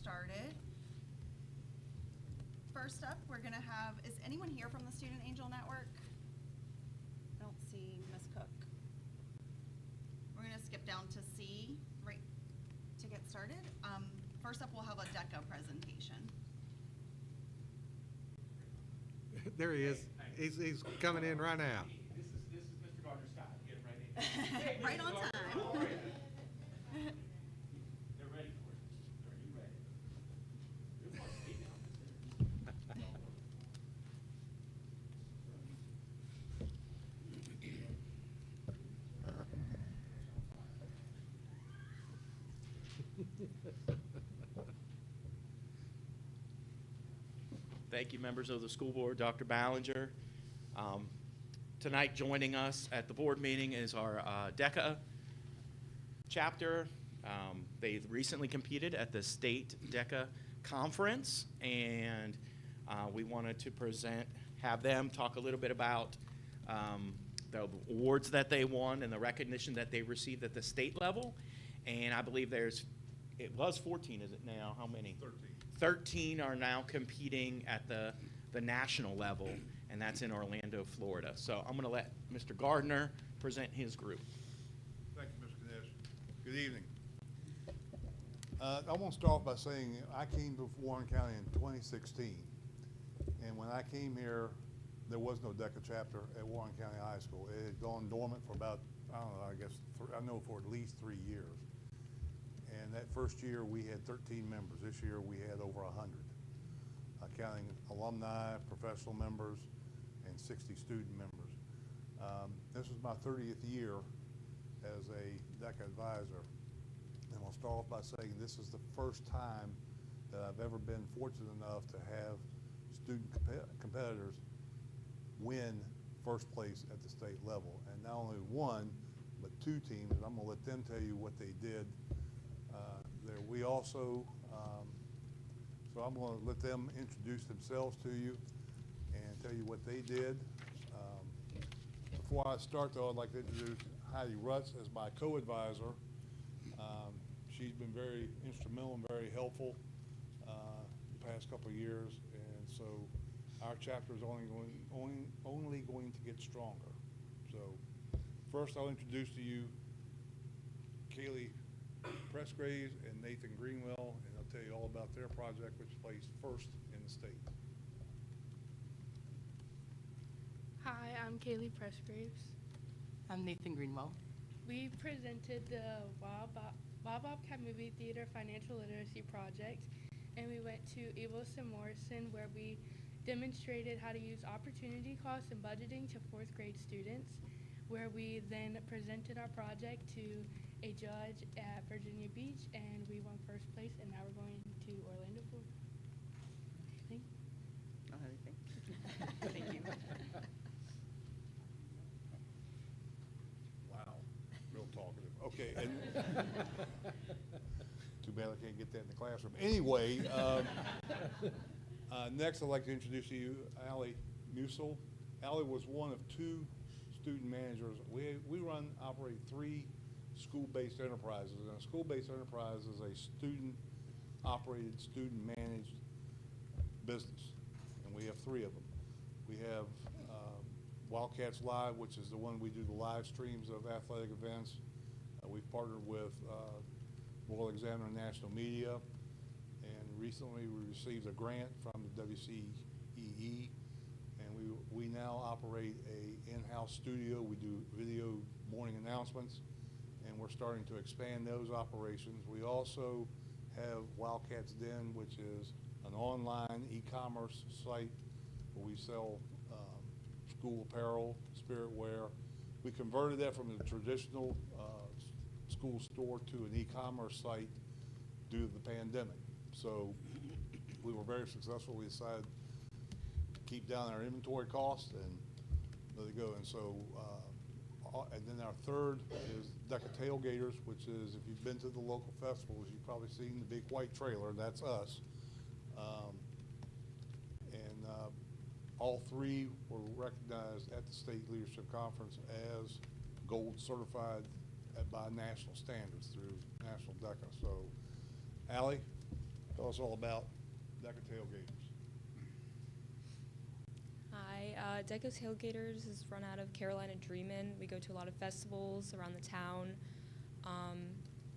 started. First up, we're gonna have, is anyone here from the Student Angel Network? I don't see Ms. Cook. We're gonna skip down to C, right, to get started. First up, we'll have a DECA presentation. There he is. He's coming in right now. This is Mr. Gardner Scott. Get him right in. Hey, Right Mr. on Gardner, time. how are you? They're ready for it. Are you ready? Good one. Stay down. Thank you, members of the school board, Dr. Ballinger. Tonight, joining us at the board meeting is our DECA chapter. They recently competed at the state DECA conference, and we wanted to have them talk a little bit about the awards that they won and the recognition that they received at the state level. And I believe it was 14, is it now? How many? 13 are now competing at the national level, and that's in Orlando, Florida. So I'm going to let Mr. Gardner present his group. Thank you, Mr. Kanesh. Good evening. I want to start off by saying I came to Warren County in 2016, and when I came here, there was no DECA chapter at Warren County High School. It had gone dormant for about, I don't know, I guess, I know for at least 3 years. And that first year, we had 13 members. This year, we had over 100, counting alumni, professional members, and 60 student members. This is my 30th year as a DECA advisor. And I'll start off by saying this is the first time that I've ever been fortunate enough to have student competitors win first place at the state level. And not only one, but 2 teams, and I'm going to let them tell you what they did. We also, so I'm going to let them introduce themselves to you and tell you what they did. Before I start, though, I'd like to introduce Heidi Rutz as my co-advisor. She's been very instrumental and very helpful the past couple of years, and so our chapter is only going to get stronger. So first, I'll introduce to you Kaylee Pressgraves and Nathan Greenwell, and I'll tell you all about their project, which placed first in the state. Hi, I'm Kaylee Pressgraves. I'm Nathan Greenwell. We presented the Wild Bobcat Movie Theater Financial Literacy Project, and we went to Evilson and Morrison, where we demonstrated how to use opportunity costs and budgeting to 4th grade students, where we then presented our project to a judge at Virginia Beach, and we won first place, and now we're going to Orlando, Florida. Anything? Not anything. Thank you. Wow, real talkative. Okay, and too bad I can't get that in the classroom. Anyway, next I'd like to introduce to you Allie Musil. Allie was one of 2 student managers. We operate 3 school-based enterprises, and a school-based enterprise is a student-operated, student-managed business, and we have 3 of them. We have Wildcats Live, which is the one we do the live streams of athletic events. We've partnered with Royal Examiner National Media, and recently we received a grant from the WCEE, and we now operate a in-house studio. We do video morning announcements, and we're starting to expand those operations. We also have Wildcats Den, which is an online e-commerce site where we sell school apparel, spirit wear. We converted that from a traditional school store to an e-commerce site due to the pandemic. So we were very successful. We decided to keep down our inventory costs and let it go. And so, and then our third is DECA Tailgaters, which is, if you've been to the local festivals, you've probably seen the big white trailer. That's us. All 3 were recognized at the State Leadership Conference as gold certified by national standards through National DECA. So, Allie, Tell us all about DECA Tailgaters. Hi, Deco Tailgaters is run out of Carolina Dreamin'. We go to a lot of festivals around the town.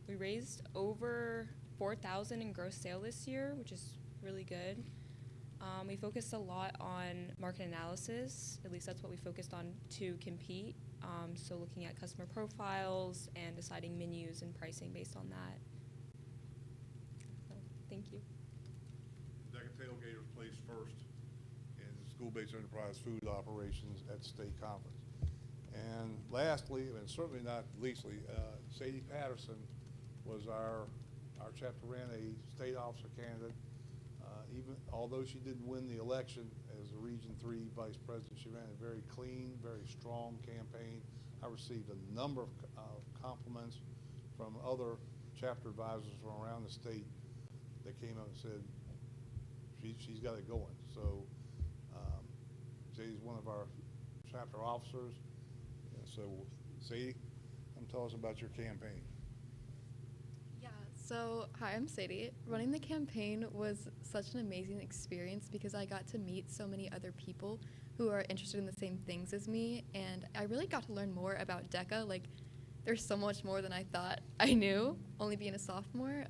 We raised over $4,000 in gross sale this year, which is really good. We focused a lot on market analysis. At least that's what we focused on to compete. So looking at customer profiles and deciding menus and pricing based on that. So, thank you. DECA Tailgaters placed first in school-based enterprise food operations at the state conference. And lastly, and certainly not leastly, Sadie Patterson was our chapter ran a state officer candidate. Even although she didn't win the election as a Region 3 Vice President, she ran a very clean, very strong campaign. I received a number of compliments from other chapter advisors from around the state that came up and said, she's got it going. So Sadie's one of our chapter officers. And so Sadie, tell us about your campaign. So, hi, I'm Sadie. Running the campaign was such an amazing experience because I got to meet so many other people who are interested in the same things as me, and I really got to learn more about DECA. Like, there's so much more than I thought I knew, only being a sophomore.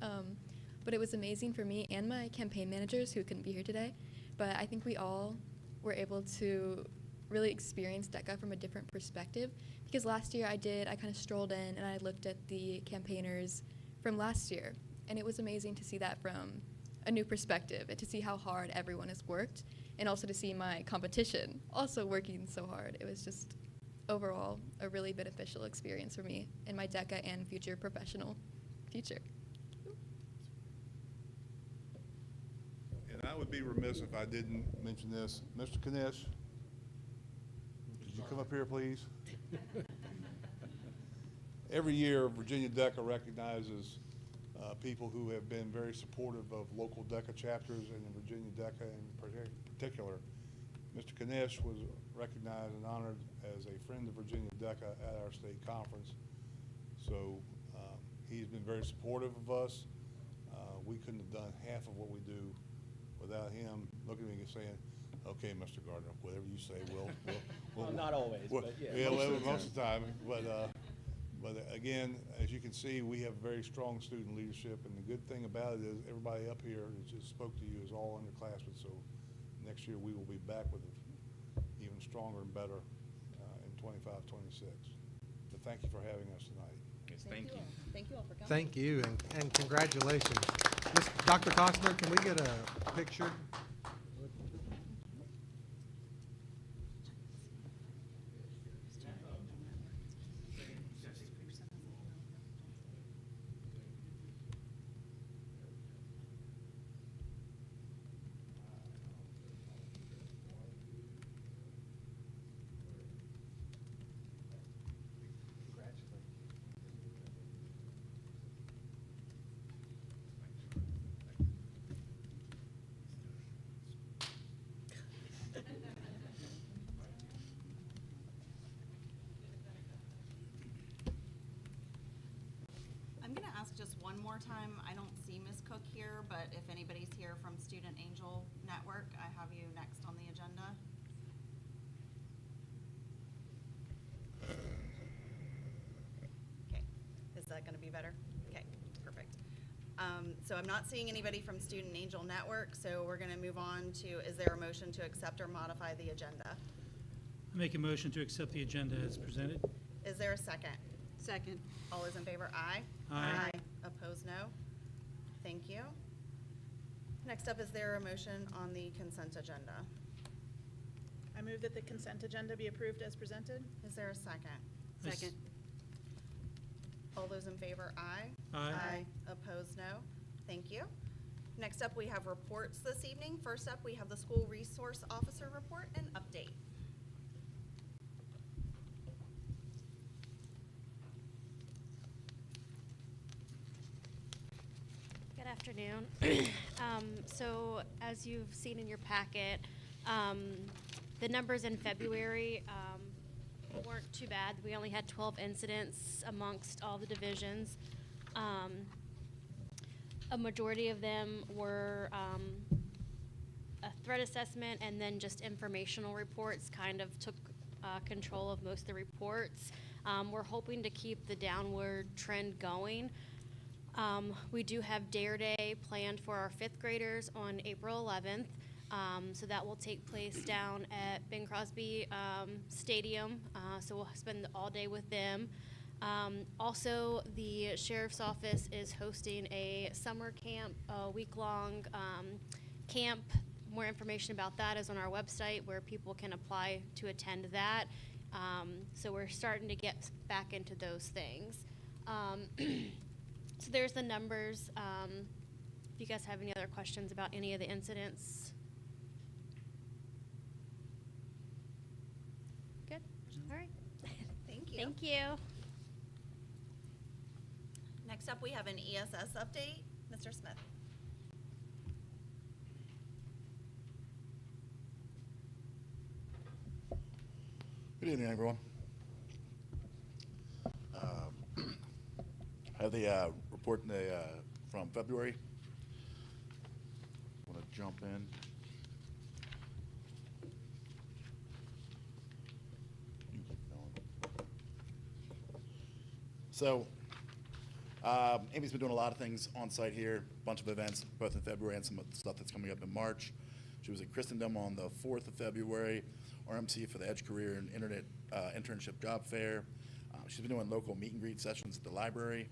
But it was amazing for me and my campaign managers who couldn't be here today. But I think we all were able to really experience DECA from a different perspective because last year I kind of strolled in and I looked at the campaigners from last year, and it was amazing to see that from a new perspective and to see how hard everyone has worked and also to see my competition also working so hard. It was just overall a really beneficial experience for me in my DECA and future professional future. And I would be remiss if I didn't mention this. Mr. Knish, could you come up here, please? Every year, Virginia DECA recognizes people who have been very supportive of local DECA chapters and in Virginia DECA in particular. Mr. Knish was recognized and honored as a friend of Virginia DECA at our state conference. So he's been very supportive of us. We couldn't have done half of what we do without him looking at me and saying, okay, Mr. Gardner, whatever you say, we'll Well, not always, but yeah. Yeah, most of the time. But again, as you can see, we have very strong student leadership, and the good thing about it is everybody up here that just spoke to you is all underclassmen. So next year we will be back with even stronger and better in 25, 26. But thank you for having us tonight. Yes, thank you. Thank you all for coming. Thank you, and congratulations. Dr. Costner, can we get a picture? I'm gonna ask just one more time. I don't see Ms. Cook here, but if anybody's here from Student Angel Network, I have you next on the agenda. Okay, is that gonna be better? Okay, perfect. So I'm not seeing anybody from Student Angel Network, so we're gonna move on to, is there a motion to accept or modify the agenda? I make a motion to accept the agenda as presented. Is there a second? Second. All those in favor, aye? Aye. Opposed, no? Thank you. Next up, is there a motion on the consent agenda? I move that the consent agenda be approved as presented. Is there a second? I s- Second. All those in favor, aye? Aye. Opposed, no? Thank you. Next up, we have reports this evening. First up, we have the school resource officer report and update. Good afternoon. So as you've seen in your packet, the numbers in February weren't too bad. We only had 12 incidents amongst all the divisions. A majority of them were a threat assessment, and then just informational reports kind of took control of most of the reports. We're hoping to keep the downward trend going. We do have Dare Day planned for our 5th graders on April 11th. So that will take place down at Bing Crosby Stadium. So we'll spend all day with them. Also, the Sheriff's Office is hosting a summer camp, a week-long camp. More information about that is on our website, where people can apply to attend that. So we're starting to get back into those things. So there's the numbers. If you guys have any other questions about any of the incidents. Good. All right. Thank you. Thank you. Next up, we have an ESS update. Mr. Smith. Good evening, everyone. I have the report from February. I want to jump in. You keep going. So, Amy's been doing a lot of things on site here, a bunch of events, both in February and some stuff that's coming up in March. She was at Christendom on the 4th of February, RMC for the Edge Career and Internet Internship Job Fair. She's been doing local meet and greet sessions at the library.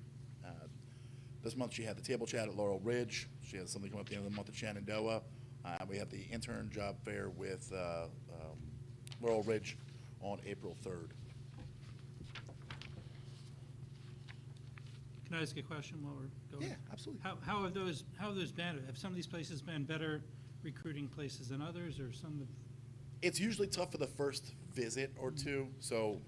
This month she had the table chat at Laurel Ridge. She has something coming up at the end of the month at Shenandoah. We have the intern job fair with Laurel Ridge on April 3rd. Can I ask a question while we're going? Yeah, absolutely. How have those been? Have some of these places been better recruiting places than others, or some of? It's usually tough for the first visit or two. So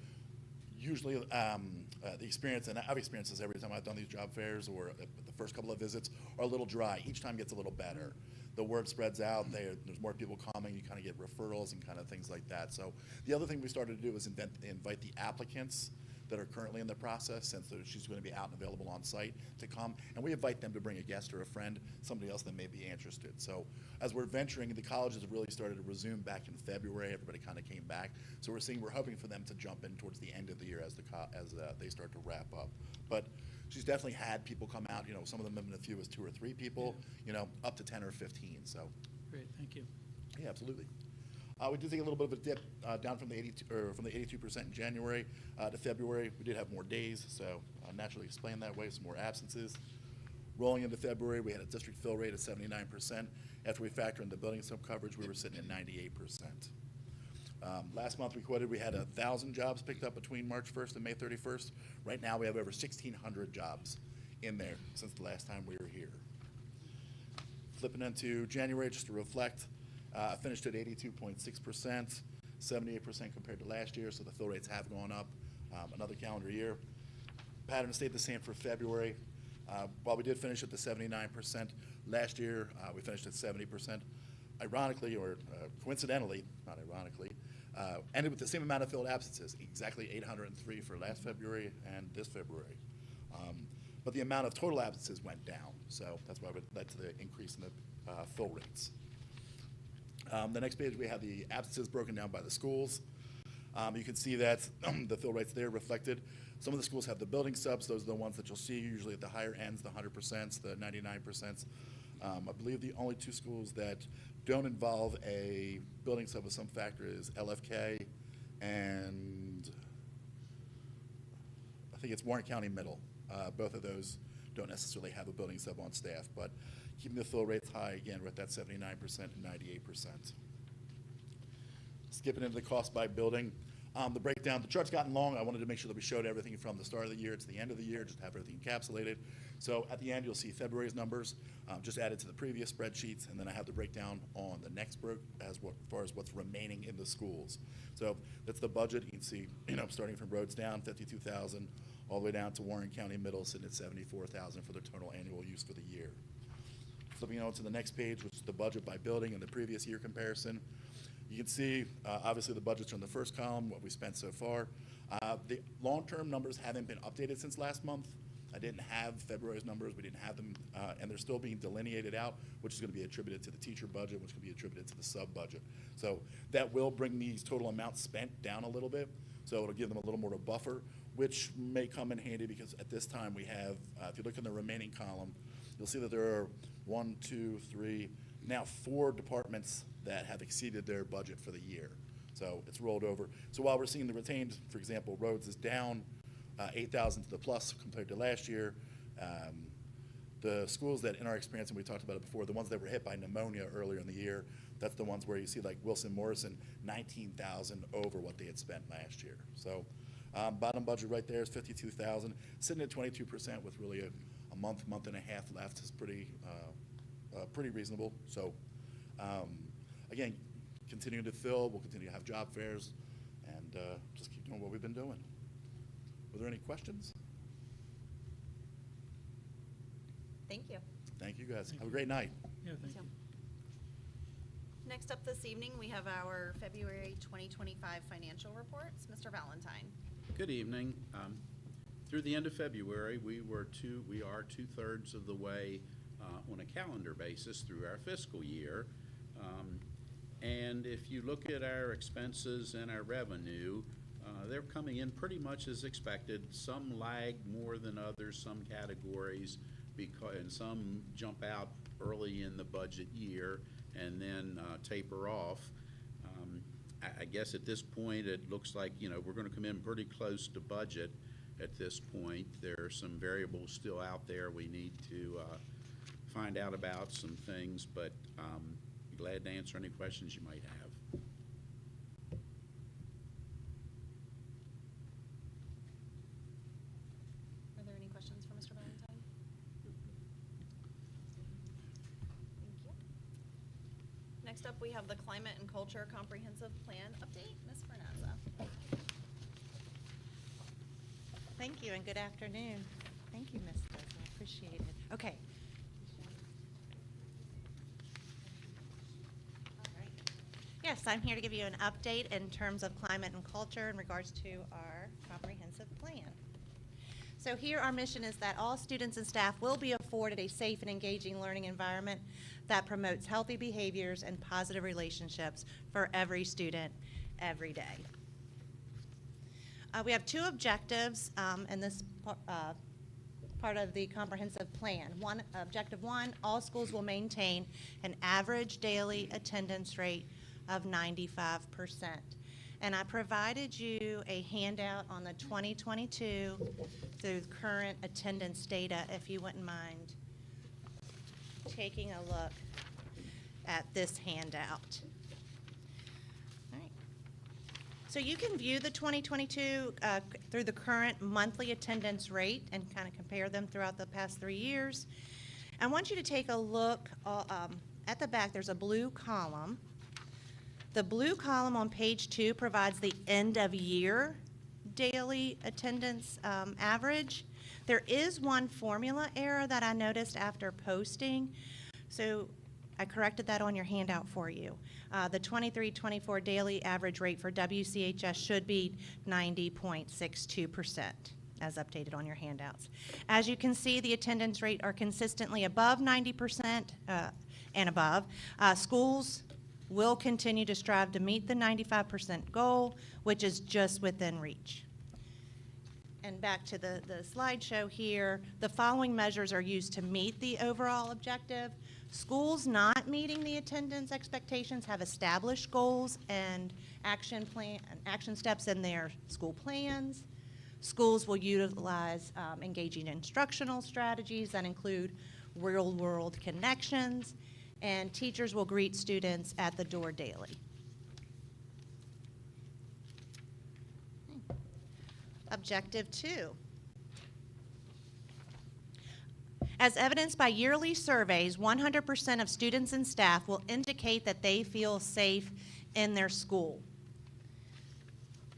usually the experience, and I've experienced this every time I've done these job fairs, or the first couple of visits are a little dry. Each time gets a little better. The word spreads out. There's more people coming. You kind of get referrals and kind of things like that. So the other thing we started to do is invite the applicants that are currently in the process, since she's going to be out and available on site, to come. And we invite them to bring a guest or a friend, somebody else that may be interested. So as we're venturing, the colleges have really started to resume back in February. Everybody kind of came back. So we're hoping for them to jump in towards the end of the year as they start to wrap up. But she's definitely had people come out. Some of them have been as few as 2 or 3 people, up to 10 or 15. So. Great, thank you. Yeah, absolutely. We did take a little bit of a dip down from the 82% in January to February. We did have more days, so naturally explained that way, some more absences. Rolling into February, we had a district fill rate of 79%. After we factor in the building sub coverage, we were sitting at 98%. Last month we quoted we had 1,000 jobs picked up between March 1st and May 31st. Right now we have over 1,600 jobs in there since the last time we were here. Flipping into January, just to reflect, finished at 82.6%, 78% compared to last year, so the fill rates have gone up another calendar year. Pattern stayed the same for February. While we did finish at the 79%, last year we finished at 70%. Ironically, or coincidentally, not ironically, ended with the same amount of filled absences, exactly 803 for last February and this February. But the amount of total absences went down, so that's why it led to the increase in the fill rates. The next page, we have the absences broken down by the schools. You can see that the fill rates there reflected. Some of the schools have the building subs. Those are the ones that you'll see usually at the higher ends, the 100%, the 99%. I believe the only 2 schools that don't involve a building sub of some factor is LFK and I think it's Warren County Middle. Both of those don't necessarily have a building sub on staff, but keeping the fill rates high, again, we're at that 79% and 98%. Skipping into the cost by building. The breakdown, the chart's gotten long. I wanted to make sure that we showed everything from the start of the year to the end of the year, just to have everything encapsulated. So at the end, you'll see February's numbers, just added to the previous spreadsheets, and then I have the breakdown on the next as far as what's remaining in the schools. So that's the budget. You can see, starting from roads down, 52,000, all the way down to Warren County Middle, sitting at 74,000 for their total annual use for the year. Flipping on to the next page, which is the budget by building and the previous year comparison. You can see, obviously, the budgets are in the first column, what we spent so far. The long-term numbers haven't been updated since last month. I didn't have February's numbers, we didn't have them, and they're still being delineated out, which is gonna be attributed to the teacher budget, which can be attributed to the sub-budget. So that will bring these total amounts spent down a little bit, so it'll give them a little more of a buffer, which may come in handy because at this time we have, if you look in the remaining column, you'll see that there are 1, 2, 3, now 4 departments that have exceeded their budget for the year. So it's rolled over. So while we're seeing the retained, for example, roads is down 8,000 to the plus compared to last year, the schools that in our experience, and we talked about it before, the ones that were hit by pneumonia earlier in the year, that's the ones where you see like Wilson Morrison, 19,000 over what they had spent last year. So bottom budget right there is 52,000, sitting at 22% with really a month and a half left is pretty reasonable. So again, continuing to fill, we'll continue to have job fairs, and just keep doing what we've been doing. Were there any questions? Thank you. Thank you, guys. Have a great night. Yeah, thank you. Next up this evening, we have our February 2025 financial reports. Mr. Valentine. Good evening. Through the end of February, we are 2/3 of the way on a calendar basis through our fiscal year. And if you look at our expenses and our revenue, they're coming in pretty much as expected. Some lag more than others, some categories, and some jump out early in the budget year and then taper off. I guess at this point, it looks like, we're going to come in pretty close to budget at this point. There are some variables still out there we need to find out about some things, but be glad to answer any questions you might have. Are there any questions for Mr. Valentine? Thank you. Next up, we have the Climate and Culture Comprehensive Plan update. Ms. Fernazza. Thank you and good afternoon. Thank you, Ms. Dozel. I appreciate it. Okay. All right. Yes, I'm here to give you an update in terms of climate and culture in regards to our comprehensive plan. So here our mission is that all students and staff will be afforded a safe and engaging learning environment that promotes healthy behaviors and positive relationships for every student every day. We have 2 objectives in this part of the comprehensive plan. Objective 1, all schools will maintain an average daily attendance rate of 95%. And I provided you a handout on the 2022 through current attendance data, if you wouldn't mind taking a look at this handout. All right. So you can view the 2022 through the current monthly attendance rate and kind of compare them throughout the past 3 years. I want you to take a look at the back. There's a blue column. The blue column on page 2 provides the end of year daily attendance average. There is one formula error that I noticed after posting, so I corrected that on your handout for you. The 23-24 daily average rate for WCHS should be 90.62%, as updated on your handouts. As you can see, the attendance rate are consistently above 90% and above. Schools will continue to strive to meet the 95% goal, which is just within reach. And back to the slideshow here, the following measures are used to meet the overall objective. Schools not meeting the attendance expectations have established goals and action steps in their school plans. Schools will utilize engaging instructional strategies that include real-world connections, and teachers will greet students at the door daily. Objective 2. As evidenced by yearly surveys, 100% of students and staff will indicate that they feel safe in their school.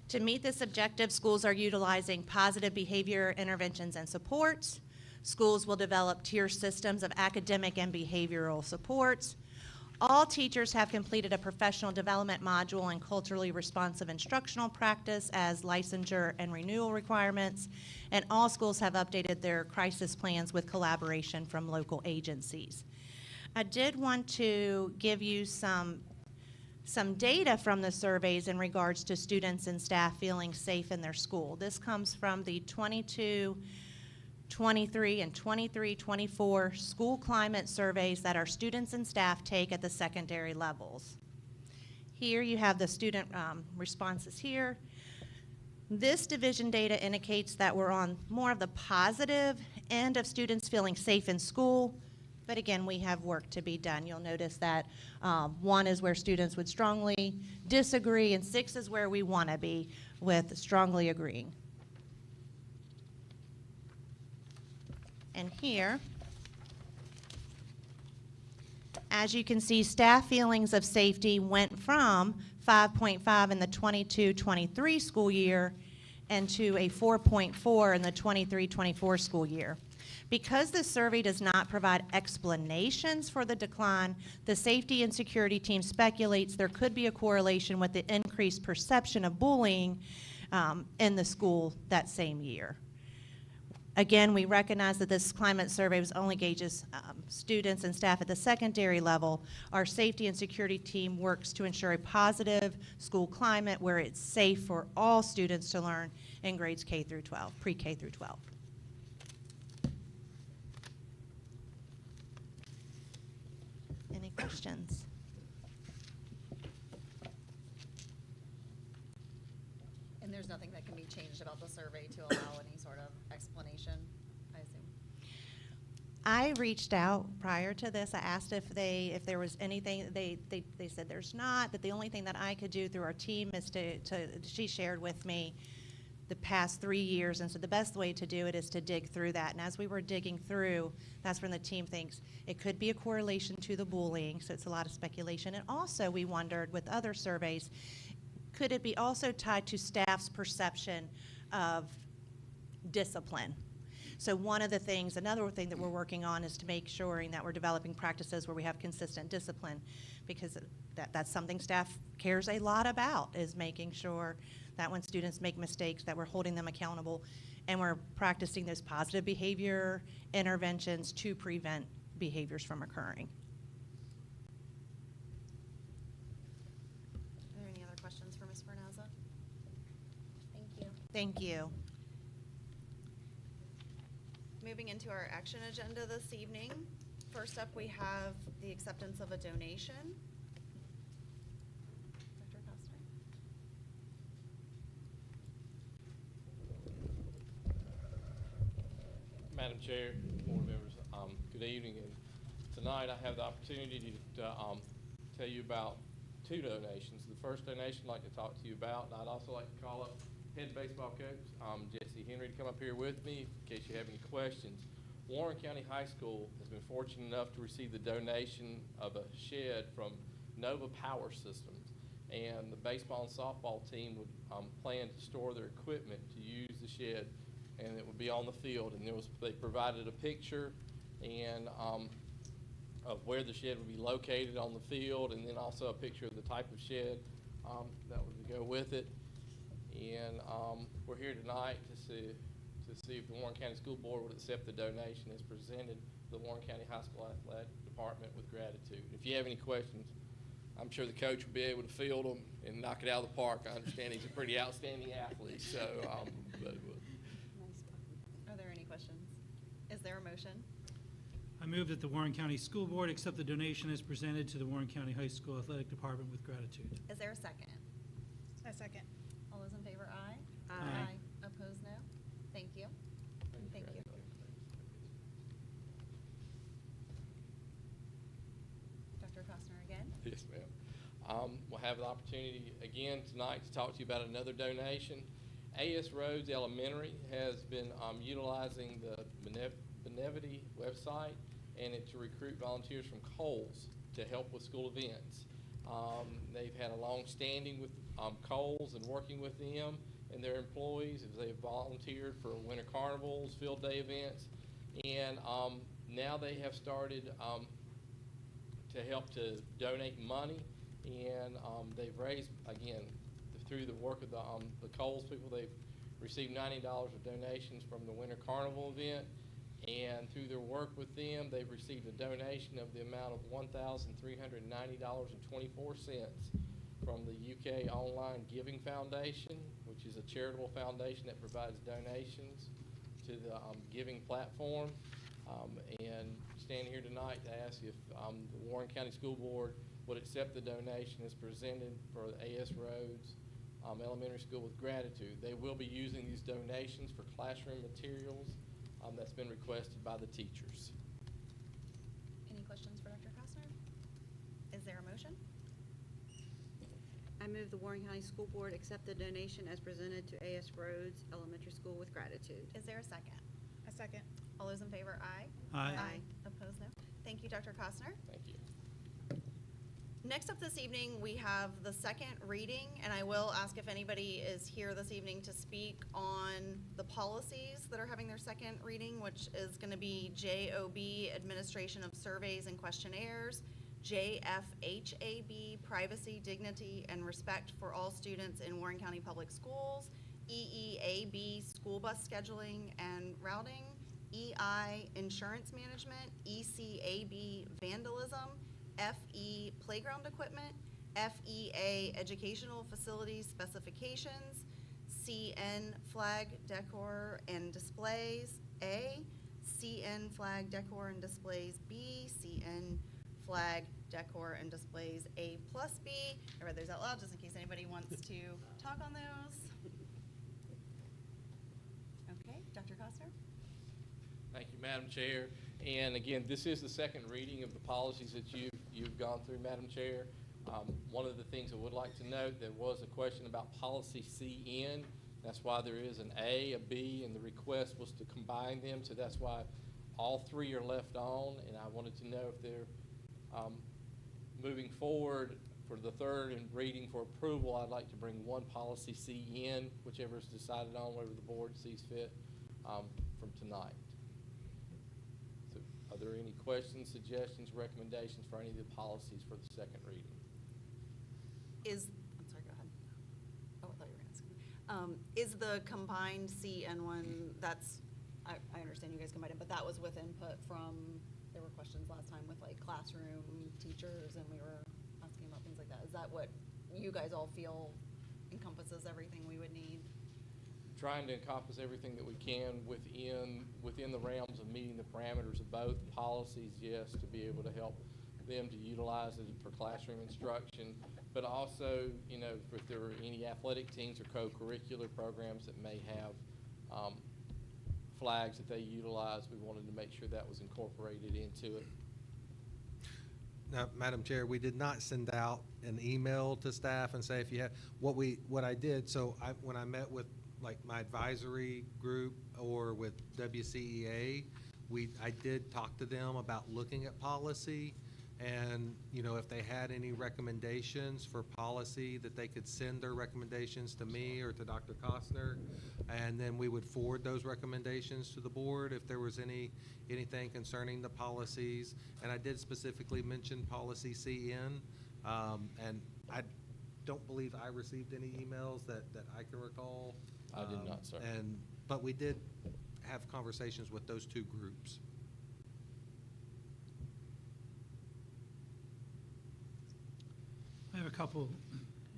To meet this objective, schools are utilizing positive behavior interventions and supports. Schools will develop tier systems of academic and behavioral supports. All teachers have completed a professional development module and culturally responsive instructional practice as licensure and renewal requirements, and all schools have updated their crisis plans with collaboration from local agencies. I did want to give you some data from the surveys in regards to students and staff feeling safe in their school. This comes from the 22-23 and 23-24 school climate surveys that our students and staff take at the secondary levels. Here you have the student responses here. This division data indicates that we're on more of the positive end of students feeling safe in school. But again, we have work to be done. You'll notice that 1 is where students would strongly disagree, and 6 is where we want to be with strongly agreeing. And here, as you can see, staff feelings of safety went from 5.5 in the 22-23 school year and to a 4.4 in the 23-24 school year. Because this survey does not provide explanations for the decline, the safety and security team speculates there could be a correlation with the increased perception of bullying in the school that same year. Again, we recognize that this climate survey only gauges students and staff at the secondary level. Our safety and security team works to ensure a positive school climate where it's safe for all students to learn in grades K through 12, pre-K through 12. Any questions? And there's nothing that can be changed about the survey to allow any sort of explanation, I assume? I reached out prior to this. I asked if there was anything. They said there's not, that the only thing that I could do through our team is she shared with me the past 3 years, and so the best way to do it is to dig through that. And as we were digging through, that's when the team thinks it could be a correlation to the bullying, so it's a lot of speculation. And also we wondered with other surveys, could it be also tied to staff's perception of discipline? So one of the things, another thing that we're working on is to make sure that we're developing practices where we have consistent discipline, because that's something staff cares a lot about, is making sure that when students make mistakes that we're holding them accountable and we're practicing those positive behavior interventions to prevent behaviors from occurring. Are there any other questions for Ms. Vernazza? Thank you. Thank you. Moving into our action agenda this evening. First up, we have the acceptance of a donation. Dr. Costner. Madam Chair, board members, good evening. And tonight I have the opportunity to tell you about 2 donations. The first donation I'd like to talk to you about, and I'd also like to call up head baseball coach Jesse Henry to come up here with me in case you have any questions. Warren County High School has been fortunate enough to receive the donation of a shed from Nova Power Systems, and the baseball and softball team would plan to store their equipment to use the shed, and it would be on the field. And they provided a picture and of where the shed would be located on the field, and then also a picture of the type of shed that would go with it. And we're here tonight to see if the Warren County School Board would accept the donation as presented to the Warren County High School Athletic Department with gratitude. If you have any questions, I'm sure the coach will be able to field them and knock it out of the park. I understand he's a pretty outstanding athlete, so. Are there any questions? Is there a motion? I move that the Warren County School Board accept the donation as presented to the Warren County High School Athletic Department with gratitude. Is there a second? A second. All those in favor, aye? Aye. Opposed, no? Thank you. Thank you. Dr. Costner again? Yes, ma'am. We'll have the opportunity again tonight to talk to you about another donation. A.S. Rhodes Elementary has been utilizing the Benevity website and to recruit volunteers from Kohl's to help with school events. They've had a long standing with Kohl's and working with them and their employees as they've volunteered for winter carnivals, field day events, and now they have started to help to donate money. And they've raised, again, through the work of the Coles people, they've received $90 of donations from the Winter Carnival event. And through their work with them, they've received a donation of the amount of $1,390.24 from the UK Online Giving Foundation, which is a charitable foundation that provides donations to the giving platform. And standing here tonight to ask if the Warren County School Board would accept the donation as presented for A.S. Rhodes Elementary School with gratitude. They will be using these donations for classroom materials that's been requested by the teachers. Any questions for Dr. Costner? Is there a motion? I move the Warren County School Board accept the donation as presented to A.S. Rhodes Elementary School with gratitude. Is there a second? A second. All those in favor, aye. Aye. Opposed, no. Thank you, Dr. Costner. Thank you. Next up this evening, we have the second reading, and I will ask if anybody is here this evening to speak on the policies that are having their second reading, which is going to be JOB, Administration of Surveys and Questionnaires, JFHAB, Privacy, Dignity, and Respect for All Students in Warren County Public Schools, EEAB, School Bus Scheduling and Routing, EI, Insurance Management, ECAB, Vandalism, FE, Playground Equipment, FEA, Educational Facilities Specifications, CN, Flag, Decor, and Displays, A, CN, Flag, Decor, and Displays, B, CN, Flag, Decor, and Displays, A plus B. I read those out loud just in case anybody wants to talk on those. Okay, Dr. Costner? Thank you, Madam Chair. And again, this is the second reading of the policies that you've gone through, Madam Chair. One of the things I would like to note, there was a question about policy CN. That's why there is an A, a B, and the request was to combine them. So that's why all three are left on. And I wanted to know if they're moving forward for the third and reading for approval. I'd like to bring one policy CN, whichever is decided on, whatever the board sees fit, from tonight. Are there any questions, suggestions, recommendations for any of the policies for the second reading? I'm sorry, go ahead. Oh, I thought you were going to ask me. Is the combined CN one, I understand you guys combined it, but that was with input from, there were questions last time with like classroom teachers, and we were asking about things like that. Is that what you guys all feel encompasses everything we would need? Trying to encompass everything that we can within the realms of meeting the parameters of both policies, yes, to be able to help them to utilize it for classroom instruction, but also, if there are any athletic teams or co-curricular programs that may have flags that they utilize, we wanted to make sure that was incorporated into it. Now, Madam Chair, we did not send out an email to staff and say if you have, what I did, so when I met with like my advisory group or with WCEA, I did talk to them about looking at policy, and if they had any recommendations for policy, that they could send their recommendations to me or to Dr. Costner, and then we would forward those recommendations to the board if there was anything concerning the policies. And I did specifically mention policy CN, and I don't believe I received any emails that I can recall. I did not, sir. But we did have conversations with those two groups. I have a couple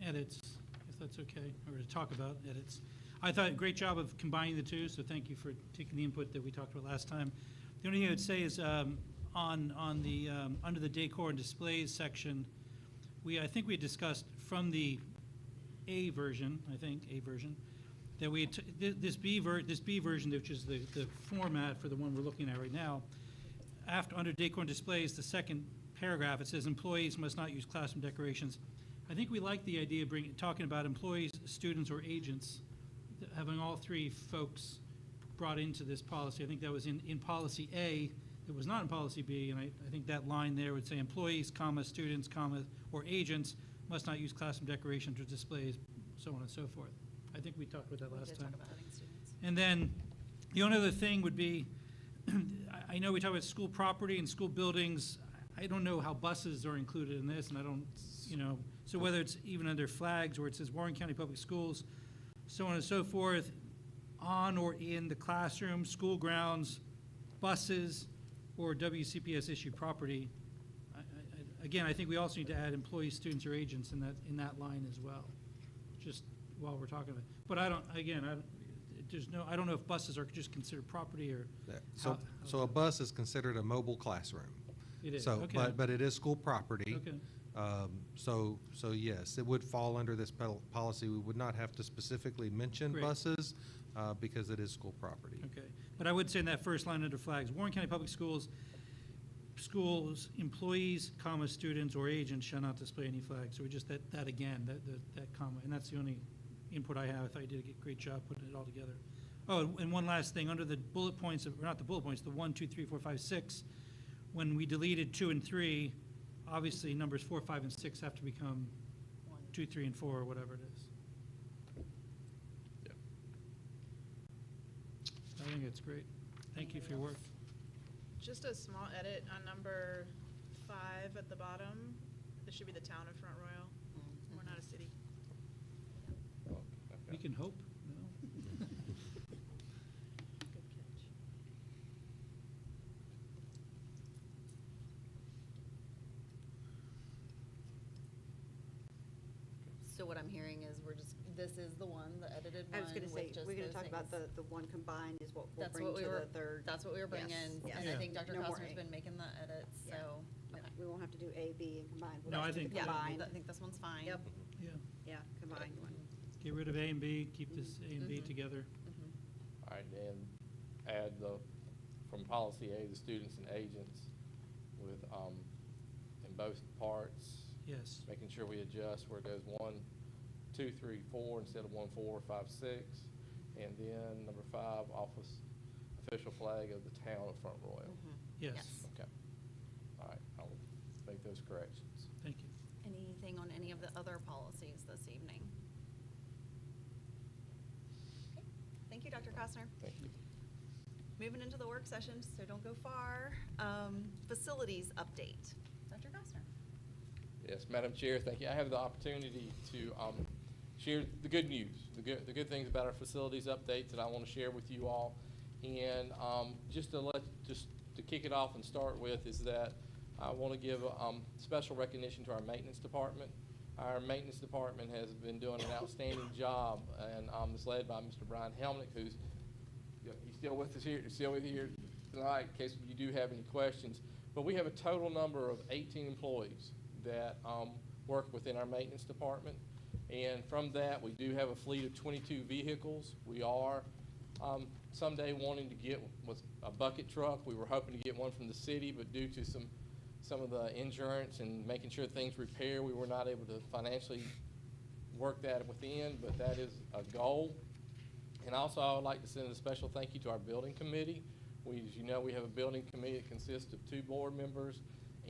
edits, if that's okay, or to talk about edits. I thought great job of combining the two, so thank you for taking the input that we talked about last time. The only thing I would say is on the under the decor and displays section, I think we discussed from the A version, that we this B version, which is the format for the one we're looking at right now. Under decor and displays, the second paragraph, it says employees must not use classroom decorations. I think we like the idea of talking about employees, students, or agents, having all three folks brought into this policy. I think that was in policy A. It was not in policy B, and I think that line there would say employees, students, or agents must not use classroom decorations or displays, so on and so forth. I think we talked about that last time. Talk about having students. And then the only other thing would be, I know we talk about school property and school buildings. I don't know how buses are included in this, and I don't, so whether it's even under flags where it says Warren County Public Schools, so on and so forth, on or in the classroom, school grounds, buses, or WCPS issued property. Again, I think we also need to add employees, students, or agents in that line as well, just while we're talking about it. But I don't know if buses are just considered property or. So a bus is considered a mobile classroom. It is, So, okay. but it is school property. Okay. So yes, it would fall under this policy. We would not have to specifically mention Great. buses, because it is school property. Okay, but I would say in that first line under flags, Warren County Public Schools, employees, comma, students or agents shall not display any flags. So we just, that again, that comma, and that's the only input I have. I thought you did a great job putting it all together. Oh, and one last thing, under the bullet points, or not the bullet points, the 1, 2, 3, 4, 5, 6, when we deleted 2 and 3, obviously numbers 4, 5, and 6 have to become 2, 3, and 4, or whatever it is. I think it's great. Thank you for your work. Just a small edit on number 5 at the bottom. This should be the town of Front Royal. We're not a city. We can hope, no? Good catch. So what I'm hearing is this is the one, the edited one. I was gonna say, with just we're gonna those talk about things. the one combined is what we'll That's bring what to we were, the third. that's what we were bringing, Yes, and yes. I think Dr. No more Costner's A. been making the edits, Yeah. so. Yeah, okay. we won't have to do A, B, and combine. We'll No, just I do think- the Yeah, combined. I think this one's fine. Yep, Yeah. yeah, combined one. Get rid of A and B, keep this A and B Mhm. together. Mhm. All right, and add from policy A, the students and agents with, in both parts. Yes. Making sure we adjust where it goes 1, 2, 3, 4 instead of 1, 4, 5, 6. And then number 5, office official flag of the town of Front Royal. Mhm. Yes. Okay. All right, I'll make those corrections. Thank you. Anything on any of the other policies this evening? Okay. Thank you, Dr. Costner. Thank you. Moving into the work session, so don't go far. Facilities update. Dr. Costner. Yes, Madam Chair, thank you. I have the opportunity to share the good news, the good things about our facilities update that I want to share with you all. And just to kick it off and start with is that I want to give special recognition to our maintenance department. Our maintenance department has been doing an outstanding job, and it's led by Mr. Brian Helmnick, who's he's still with us here, tonight, in case you do have any questions. But we have a total number of 18 employees that work within our maintenance department. And from that, we do have a fleet of 22 vehicles. We are someday wanting to get with a bucket truck. We were hoping to get one from the city, but due to some of the insurance and making sure things repair, we were not able to financially work that within, but that is a goal. And also, I would like to send a special thank you to our building committee. As you know, we have a building committee that consists of 2 board members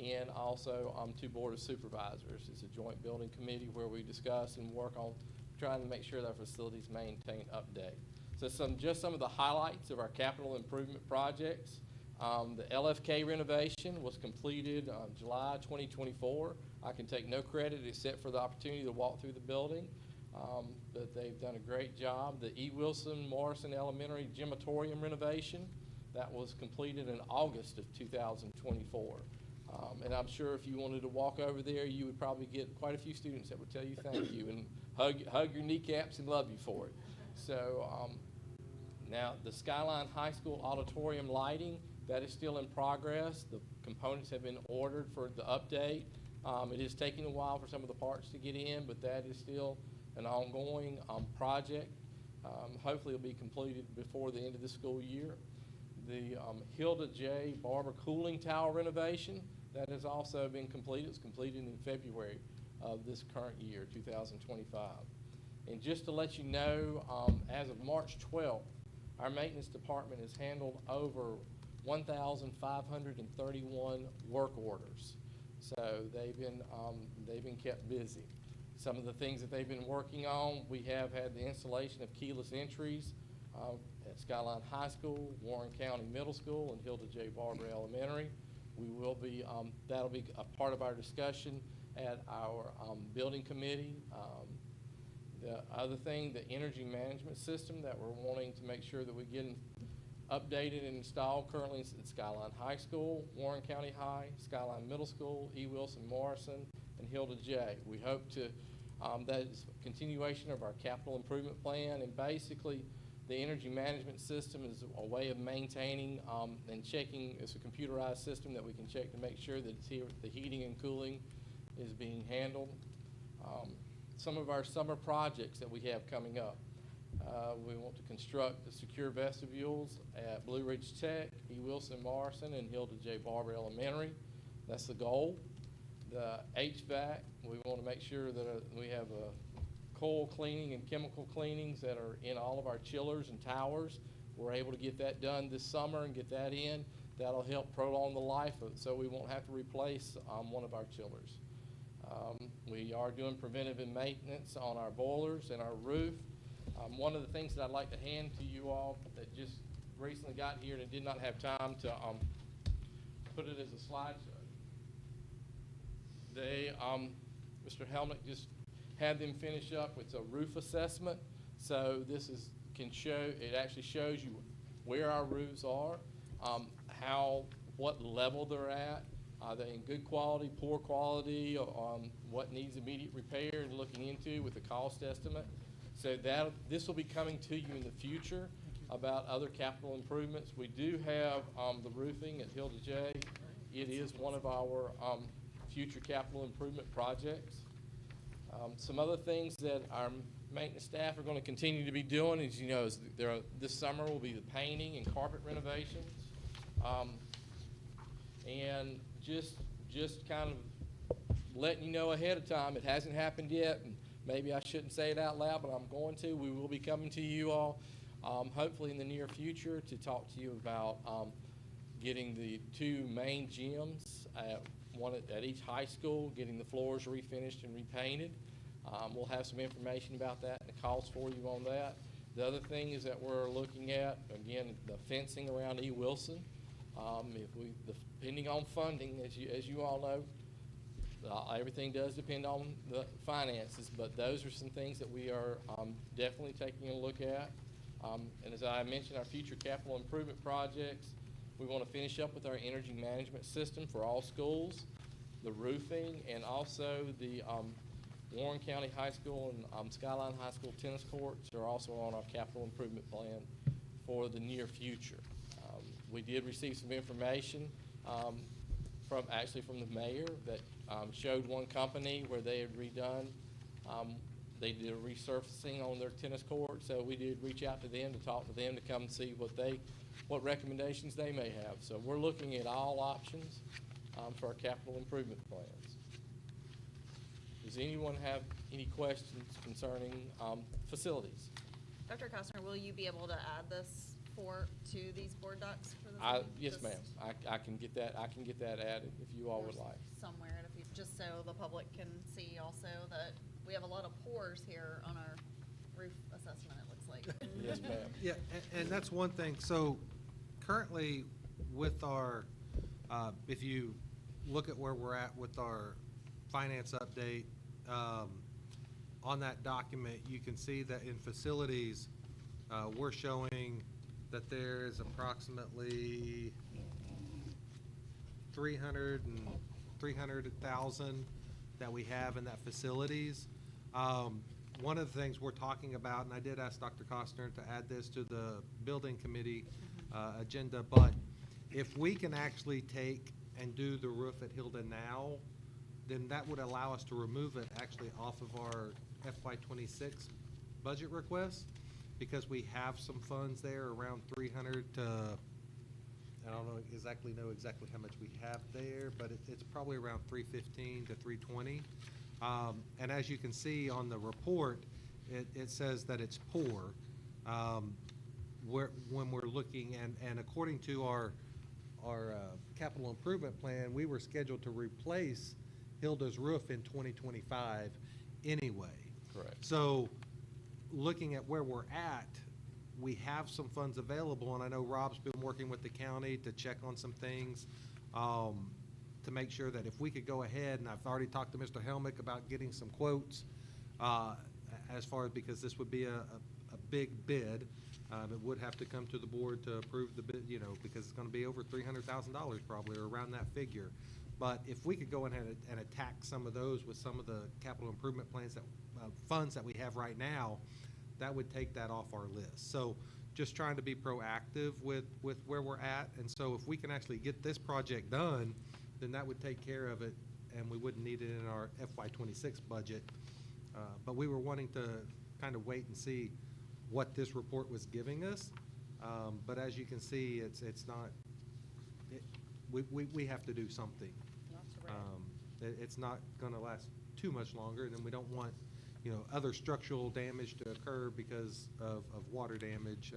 and also 2 board of supervisors. It's a joint building committee where we discuss and work on trying to make sure that our facilities maintain update. So some of the highlights of our capital improvement projects. The LFK renovation was completed on July 2024. I can take no credit except for the opportunity to walk through the building. But they've done a great job. The E. Wilson Morrison Elementary Gymatorium renovation, that was completed in August of 2024. And I'm sure if you wanted to walk over there, you would probably get quite a few students that would tell you thank you and hug your kneecaps and love you for it. So now the Skyline High School auditorium lighting, that is still in progress. The components have been ordered for the update. It is taking a while for some of the parts to get in, but that is still an ongoing project. Hopefully it'll be completed before the end of the school year. The Hilda J. Barber Cooling Tower renovation, that has also been completed. It was completed in February of this current year, 2025. And just to let you know, as of March 12th, our maintenance department has handled over 1,531 work orders. So they've been kept busy. Some of the things that they've been working on, we have had the installation of keyless entries at Skyline High School, Warren County Middle School, and Hilda J. Barber Elementary. We will be, that'll be a part of our discussion at our building committee. The other thing, the energy management system that we're wanting to make sure that we get updated and installed currently is at Skyline High School, Warren County High, Skyline Middle School, E. Wilson Morrison, and Hilda J. We hope to, that is a continuation of our capital improvement plan, and basically the energy management system is a way of maintaining and checking. It's a computerized system that we can check to make sure that the heating and cooling is being handled. Some of our summer projects that we have coming up. We want to construct the secure vestibules at Blue Ridge Tech, E. Wilson Morrison, and Hilda J. Barber Elementary. That's the goal. The HVAC, we want to make sure that we have coil cleaning and chemical cleanings that are in all of our chillers and towers. We're able to get that done this summer and get that in. That'll help prolong the life of it, so we won't have to replace one of our chillers. We are doing preventive maintenance on our boilers and our roof. One of the things that I'd like to hand to you all that just recently got here and did not have time to put it as a slideshow. They, Mr. Helmick just had them finish up with a roof assessment. So this it actually shows you where our roofs are, what level they're at. Are they in good quality, poor quality, what needs immediate repair and looking into with the cost estimate. So this will be coming to you in the future about other capital improvements. We do have the roofing at Hilda J. It is one of our future capital improvement projects. Some other things that our maintenance staff are going to continue to be doing is, this summer will be the painting and carpet renovations. And just kind of letting you know ahead of time, it hasn't happened yet, and maybe I shouldn't say it out loud, but I'm going to. We will be coming to you all, hopefully in the near future, to talk to you about getting the 2 main gyms, one at each high school, getting the floors refinished and repainted. We'll have some information about that and the cost for you on that. The other thing is that we're looking at, again, the fencing around E. Wilson. Depending on funding, as you all know, everything does depend on the finances, but those are some things that we are definitely taking a look at. And as I mentioned, our future capital improvement projects, we want to finish up with our energy management system for all schools, the roofing, and also the Warren County High School and Skyline High School tennis courts are also on our capital improvement plan for the near future. We did receive some information from the mayor that showed one company where they had redone. They did a resurfacing on their tennis court, so we did reach out to them to talk to them to come and see what recommendations they may have. So we're looking at all options for our capital improvement plans. Does anyone have any questions concerning facilities? Dr. Costner, will you be able to add this to these board docs for this? Yes, ma'am. I can get that added if you all would like. Somewhere, and if you, just so the public can see also that we have a lot of pores here on our roof assessment, it looks like. Yes, ma'am. Yeah, and that's one thing. So currently with our, if you look at where we're at with our finance update, on that document, you can see that in facilities, we're showing that there is approximately 300,000 that we have in that facilities. One of the things we're talking about, and I did ask Dr. Costner to add this to the building committee agenda, but if we can actually take and do the roof at Hilda now, then that would allow us to remove it actually off of our FY26 budget request, because we have some funds there around 300 to, I don't know exactly how much we have there, but it's probably around 315 to 320. And as you can see on the report, it says that it's poor. When we're looking, and according to our capital improvement plan, we were scheduled to replace Hilda's roof in 2025 anyway. Correct. So looking at where we're at, we have some funds available, and I know Rob's been working with the county to check on some things to make sure that if we could go ahead, and I've already talked to Mr. Helmick about getting some quotes, as far as, because this would be a big bid. It would have to come to the board to approve the bid, you know, because it's gonna be over $300,000 probably, or around that figure. But if we could go ahead and attack some of those with some of the capital improvement plans that, funds that we have right now, that would take that off our list. So just trying to be proactive with where we're at. And so if we can actually get this project done, then that would take care of it, and we wouldn't need it in our FY26 budget. But we were wanting to kind of wait and see what this report was giving us. But as you can see, it's not, we have to do something. It's not gonna last too much longer, and then we don't want, you know, other structural damage to occur because of water damage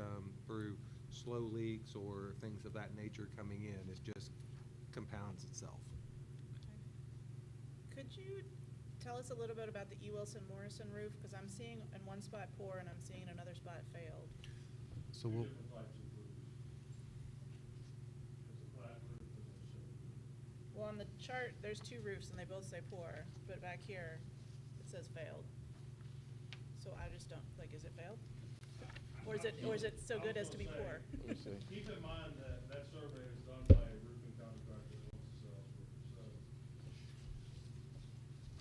through slow leaks or things of that nature coming in. It just compounds itself. Could you tell us a little bit about the E. Wilson Morrison roof? Because I'm seeing in one spot poor and I'm seeing in another spot failed. So we'll, Well, on the chart, there's two roofs and they both say poor, but back here, it says failed. So I just don't, like, is it failed? Or is it so good as to be poor? Let me see. Keep in mind that that survey is done by a roofing contractor that wants to sell us roof.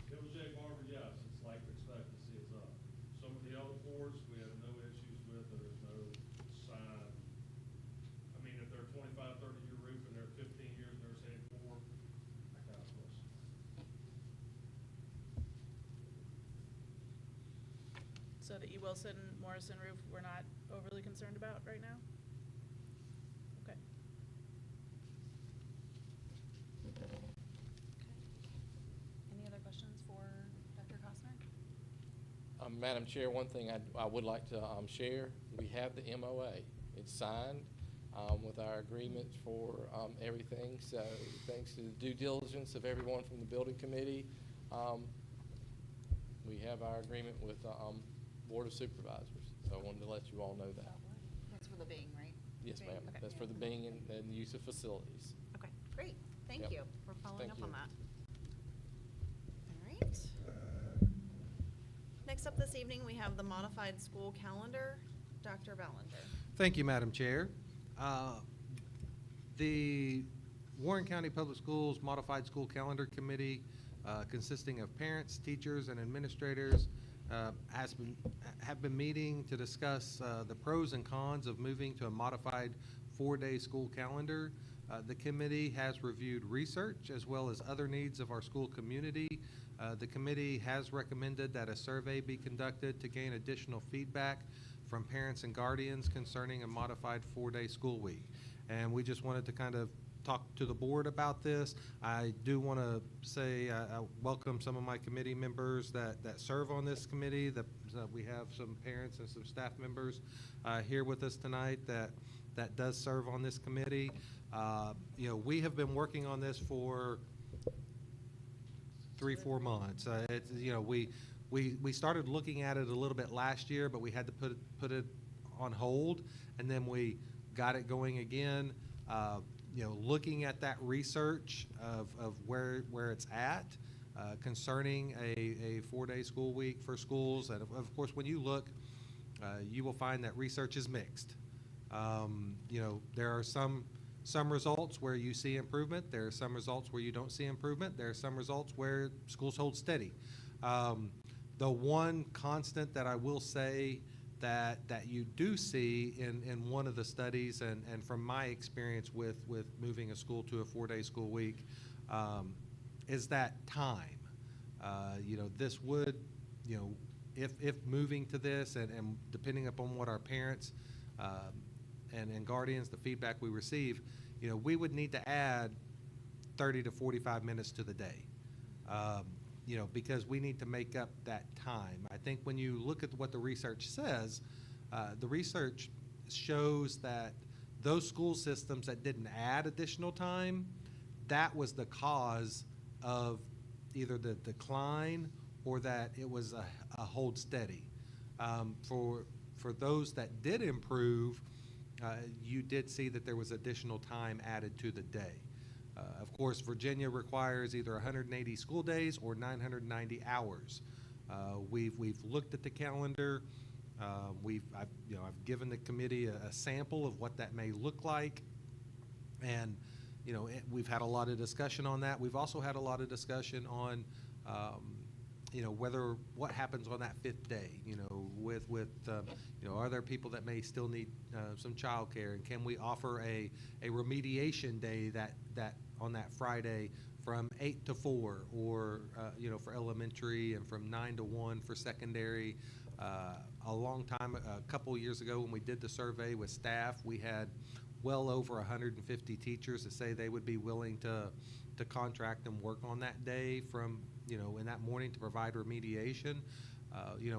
So it was Jay Barber, yes, it's like expectancy is up. Some of the other pours we have no issues with, there's no sign. I mean, if they're 25, 30-year roof and they're 15 years and they're saying poor, I kind of question. So the E. Wilson Morrison roof, we're not overly concerned about right now? Okay. Any other questions for Dr. Costner? Madam Chair, one thing I would like to share, we have the MOA. It's signed with our agreement for everything. So thanks to the due diligence of everyone from the building committee, we have our agreement with Board of Supervisors. So I wanted to let you all know that. That's for the Bing, right? Yes, Bing? ma'am. Okay. That's for the Bing and the use of facilities. Okay, great. Thank Yep. you for following Thank up you. on that. All right. Next up this evening, we have the modified school calendar. Dr. Ballinger. thank you, Madam Chair. The Warren County Public Schools Modified School Calendar Committee, consisting of parents, teachers, and administrators, have been meeting to discuss the pros and cons of moving to a modified 4-day school calendar. The committee has reviewed research as well as other needs of our school community. The committee has recommended that a survey be conducted to gain additional feedback from parents and guardians concerning a modified 4-day school week. And we just wanted to kind of talk to the board about this. I do want to say I welcome some of my committee members that serve on this committee. We have some parents and some staff members here with us tonight that does serve on this committee. You know, we have been working on this for 3-4 months. It's, you know, we started looking at it a little bit last year, but we had to put it on hold, and then we got it going again. You know, looking at that research of where it's at concerning a 4-day school week for schools, and of course, when you look, you will find that research is mixed. You know, there are some results where you see improvement. There are some results where you don't see improvement. There are some results where schools hold steady. The one constant that I will say that you do see in one of the studies, and from my experience with moving a school to a 4-day school week, is that time. You know, this would, you know, if moving to this and depending upon what our parents and guardians, the feedback we receive, you know, we would need to add 30 to 45 minutes to the day. You know, because we need to make up that time. I think when you look at what the research says, the research shows that those school systems that didn't add additional time, that was the cause of either the decline or that it was a hold steady. For those that did improve, you did see that there was additional time added to the day. Of course, Virginia requires either 180 school days or 990 hours. We've looked at the calendar. I've given the committee a sample of what that may look like, and we've had a lot of discussion on that. We've also had a lot of discussion on what happens on that fifth day. Are there people that may still need some childcare, and can we offer a remediation day that on that Friday from 8 to 4, or for elementary, and from 9 to 1 for secondary. A couple years ago when we did the survey with staff, we had well over 150 teachers that say they would be willing to contract and work on that day from, in that morning to provide remediation.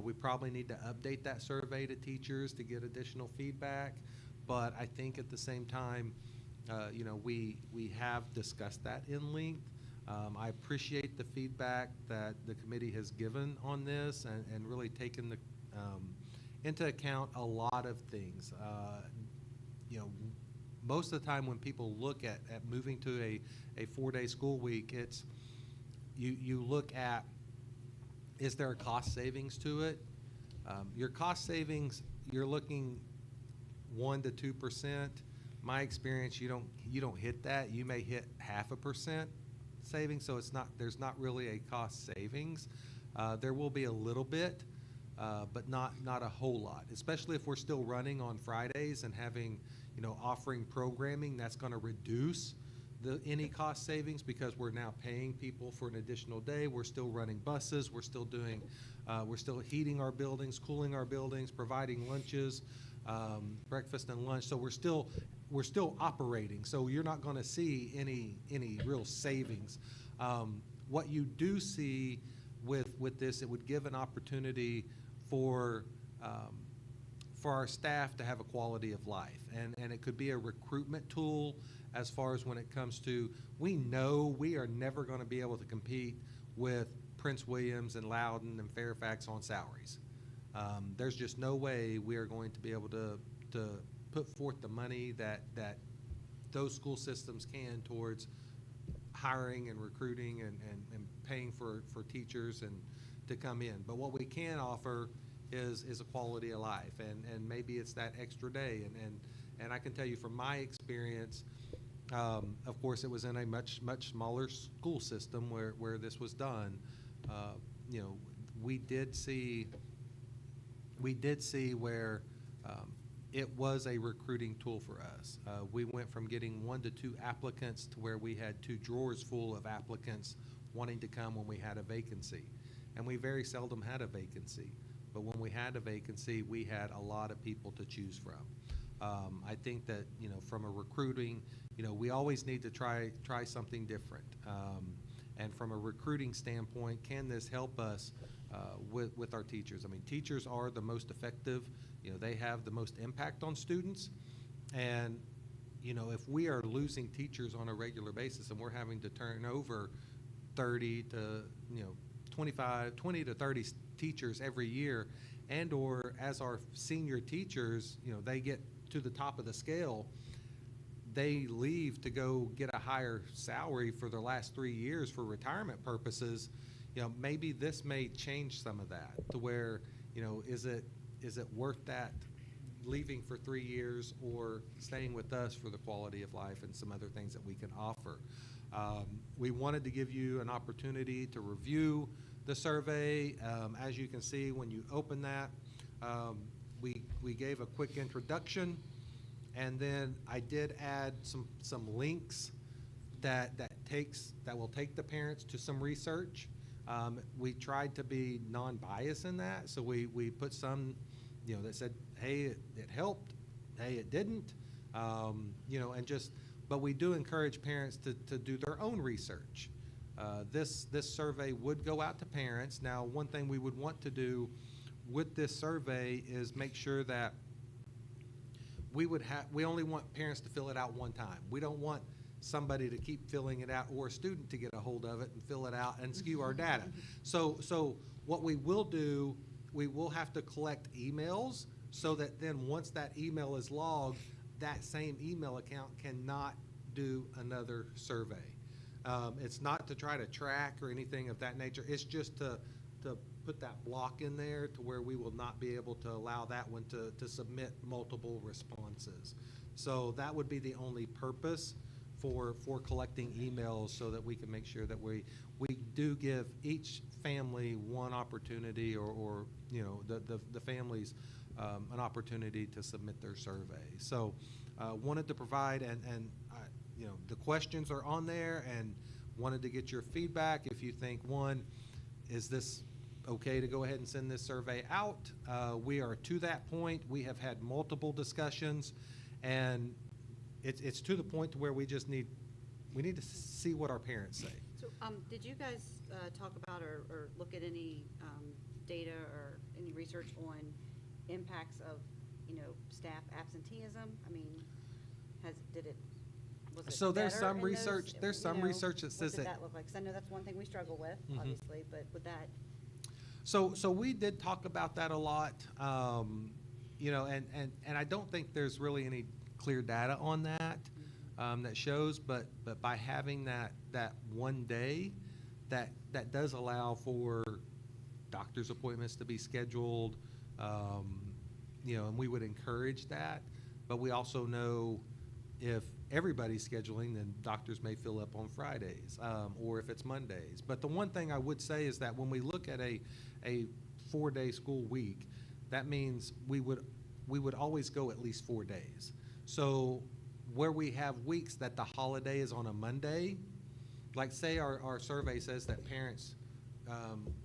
We probably need to update that survey to teachers to get additional feedback, but I think at the same time, we have discussed that in length. I appreciate the feedback that the committee has given on this, and really taken into account a lot of things. Most of the time when people look at moving to a 4-day school week, it's you look at, is there a cost savings to it? Your cost savings, you're looking 1 to 2%. My experience, you don't hit that. You may hit 0.5% savings, so there's not really a cost savings. There will be a little bit, but not a whole lot, especially if we're still running on Fridays and having, offering programming that's going to reduce any cost savings, because we're now paying people for an additional day. We're still running buses. We're still heating our buildings, cooling our buildings, providing lunches, breakfast and lunch. So we're still operating. So you're not going to see any real savings. What you do see with this, it would give an opportunity for our staff to have a quality of life, and it could be a recruitment tool as far as when it comes to, we know we are never going to be able to compete with Prince Williams and Loudoun and Fairfax on salaries. There's just no way we are going to be able to put forth the money that those school systems can towards hiring and recruiting and paying for teachers and to come in. But what we can offer is a quality of life, and maybe it's that extra day. And I can tell you from my experience, of course it was in a much smaller school system where this was done. We did see where it was a recruiting tool for us. We went from getting 1 to 2 applicants to where we had 2 drawers full of applicants wanting to come when we had a vacancy. And we very seldom had a vacancy. But when we had a vacancy, we had a lot of people to choose from. I think that, from a recruiting, we always need to try something different. And from a recruiting standpoint, can this help us with our teachers? I mean, teachers are the most effective. They have the most impact on students. And, if we are losing teachers on a regular basis and we're having to turn over 20 to 30 teachers every year, and or as our senior teachers, they get to the top of the scale, they leave to go get a higher salary for their last 3 years for retirement purposes. Maybe this may change some of that to where, is it worth that leaving for 3 years or staying with us for the quality of life and some other things that we can offer. We wanted to give you an opportunity to review the survey. As you can see, when you open that, we gave a quick introduction, and then I did add some links that will take the parents to some research. We tried to be non-biased in that, so we put some, that said, hey, it helped, hey, it didn't, but we do encourage parents to do their own research. This survey would go out to parents. Now, one thing we would want to do with this survey is make sure that we only want parents to fill it out one time. We don't want somebody to keep filling it out, or a student to get a hold of it and fill it out and skew our data. So what we will do, we will have to collect emails, so that then once that email is logged, that same email account cannot do another survey. It's not to try to track or anything of that nature. It's just to put that block in there to where we will not be able to allow that one to submit multiple responses. So that would be the only purpose for collecting emails, so that we can make sure that we do give each family one opportunity, or you know, the families an opportunity to submit their survey. So wanted to provide, and you know, the questions are on there, and wanted to get your feedback. If you think, one, is this okay to go ahead and send this survey out? We are to that point. We have had multiple discussions, and it's to the point to where we need to see what our parents say. So, did you guys talk about or look at any data or any research on impacts of, you know, staff absenteeism? I mean, was it So there's better some in research. those, There's you some know, research that says what did that. that look like? 'Cause I know that's one thing we struggle with, Mhm. obviously, but with that. So we did talk about that a lot, you know, and I don't think there's really any clear data on that that shows, but by having that one day, that does allow for doctor's appointments to be scheduled, you know, and we would encourage that. But we also know if everybody's scheduling, then doctors may fill up on Fridays, or if it's Mondays. But the one thing I would say is that when we look at a 4-day school week, that means we would always go at least 4 days. So where we have weeks that the holiday is on a Monday, like say our survey says that parents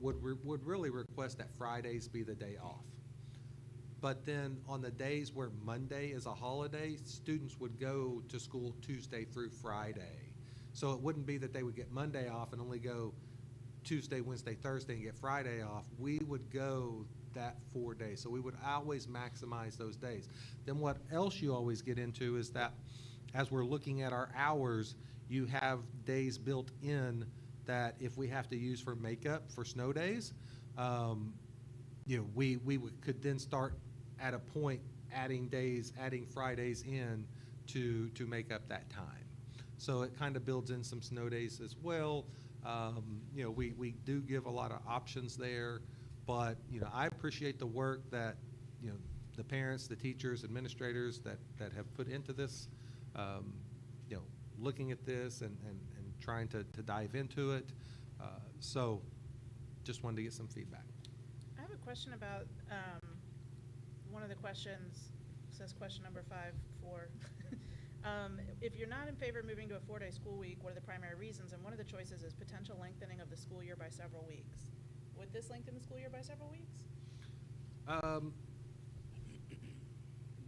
would really request that Fridays be the day off. But then on the days where Monday is a holiday, students would go to school Tuesday through Friday. So it wouldn't be that they would get Monday off and only go Tuesday, Wednesday, Thursday, and get Friday off. We would go that 4 days. So we would always maximize those days. Then what else you always get into is that as we're looking at our hours, you have days built in that if we have to use for makeup for snow days, you know, we could then start at a point adding Fridays in to make up that time. So it kind of builds in some snow days as well. You know, we do give a lot of options there, but, you know, I appreciate the work that, you know, the parents, the teachers, administrators that have put into this, you know, looking at this and trying to dive into it. So just wanted to get some feedback. I have a question about, one of the questions, says question number 5-4. If you're not in favor of moving to a 4-day school week, what are the primary reasons? And one of the choices is potential lengthening of the school year by several weeks. Would this lengthen the school year by several weeks?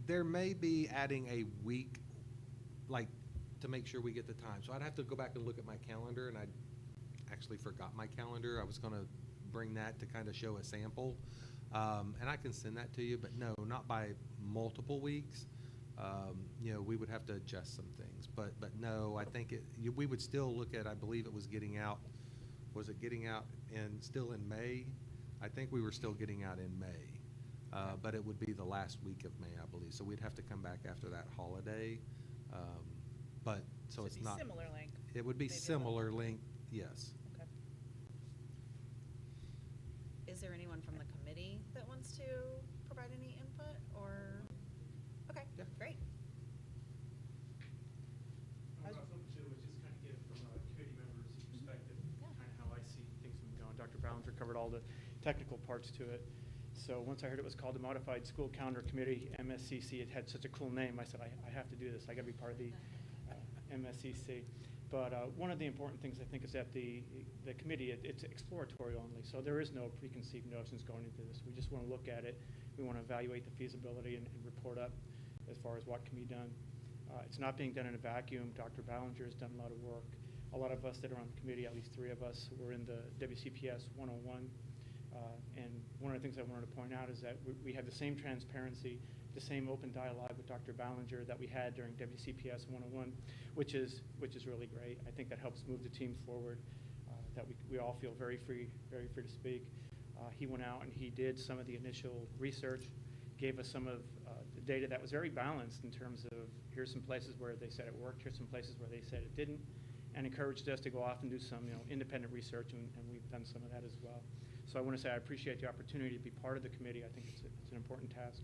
There may be adding a week, like, to make sure we get the time. So I'd have to go back and look at my calendar, and I actually forgot my calendar. I was going to bring that to kind of show a sample. And I can send that to you, but no, not by multiple weeks. You know, we would have to adjust some things, but no, I think we would still look at, I believe it was getting out, was it getting out still in May? I think we were still getting out in May, but it would be the last week of May, I believe. So we'd have to come back after that holiday. But so it's not. Similar length. It would be similar length, yes. Okay. Is there anyone from the committee that wants to provide any input, or? Okay, Yeah. great. Something too, was just kind of give from a committee member's perspective, Yeah. kind of how I see things have been going. Dr. Ballinger covered all the technical parts to it. So once I heard it was called the Modified School Calendar Committee, MSCC, it had such a cool name, I said, I have to do this. I got to be part of the MSCC. But one of the important things I think is that the committee, it's exploratory only. So there is no preconceived notions going into this. We just want to look at it. We want to evaluate the feasibility and report up as far as what can be done. It's not being done in a vacuum. Dr. Ballinger has done a lot of work. A lot of us that are on the committee, at least 3 of us, were in the WCPS 101. And one of the things I wanted to point out is that we have the same transparency, the same open dialogue with Dr. Ballinger that we had during WCPS 101, which is really great. I think that helps move the team forward, that we all feel very free to speak. He went out and he did some of the initial research, gave us some of the data that was very balanced in terms of here's some places where they said it worked, here's some places where they said it didn't, and encouraged us to go off and do some independent research, and we've done some of that as well. So I want to say I appreciate the opportunity to be part of the committee. I think it's an important task.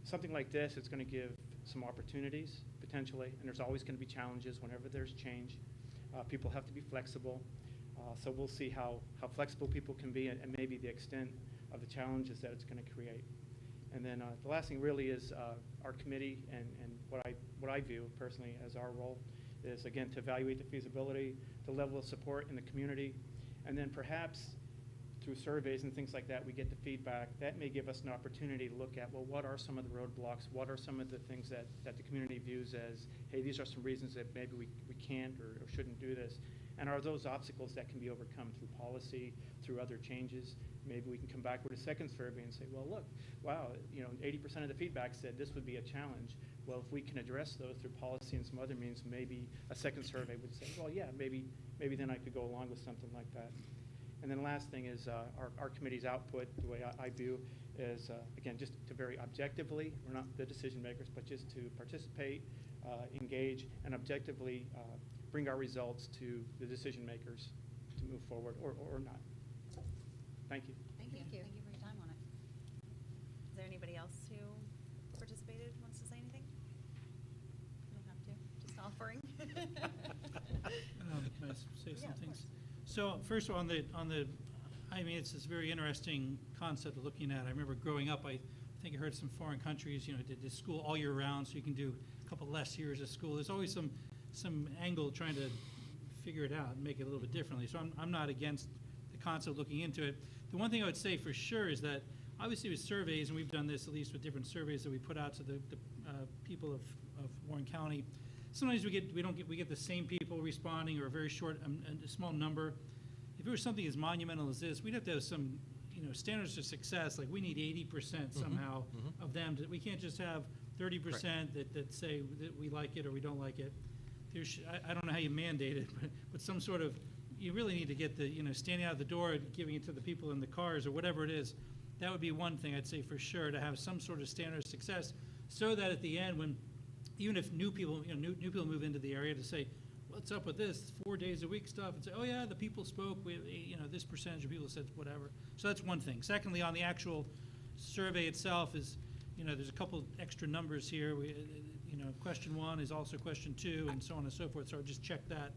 Something like this, it's going to give some opportunities, potentially, and there's always going to be challenges whenever there's change. People have to be flexible. So we'll see how flexible people can be and maybe the extent of the challenges that it's going to create. And then the last thing really is our committee and what I view personally as our role is, again, to evaluate the feasibility, the level of support in the community, and then perhaps through surveys and things like that, we get the feedback. That may give us an opportunity to look at, well, what are some of the roadblocks? What are some of the things that the community views as, hey, these are some reasons that maybe we can't or shouldn't do this? And are those obstacles that can be overcome through policy, through other changes? Maybe we can come back with a second survey and say, well, look, wow, 80% of the feedback said this would be a challenge. Well, if we can address those through policy and some other means, maybe a second survey would say, well, yeah, maybe then I could go along with something like that. And then last thing is our committee's output, the way I view, is, again, just to very objectively, we're not the decision makers, but just to participate, engage, and objectively bring our results to the decision makers to move forward or not. Thank you. Thank you. Thank you for your time on it. Is there anybody else who participated, wants to say anything? You don't have to, just offering. Can I say Yeah, some of things? course. So first of all, I mean, it's this very interesting concept of looking at. I remember growing up, I think I heard some foreign countries, did this school all year round, so you can do a couple less years of school. There's always some angle trying to figure it out and make it a little bit differently. So I'm not against the concept of looking into it. The one thing I would say for sure is that obviously with surveys, and we've done this at least with different surveys that we put out to the people of Warren County, sometimes we get the same people responding or a very short, a small number. If it was something as monumental as this, we'd have to have some, standards of success. Like we need 80% somehow of them. We can't just have 30% that say that we like it or we don't like it. I don't know how you mandate it, but some sort of, you really need to get the, standing out the door and giving it to the people in the cars or whatever it is. That would be one thing I'd say for sure, to have some sort of standard of success, so that at the end, when even if new people move into the area, to say, what's up with this 4 days a week stuff, and say, oh yeah, the people spoke, this percentage of people said whatever. So that's one thing. Secondly, on the actual survey itself is, there's a couple extra numbers here. Question 1 is also question 2, and so on and so forth. So I'll just check that.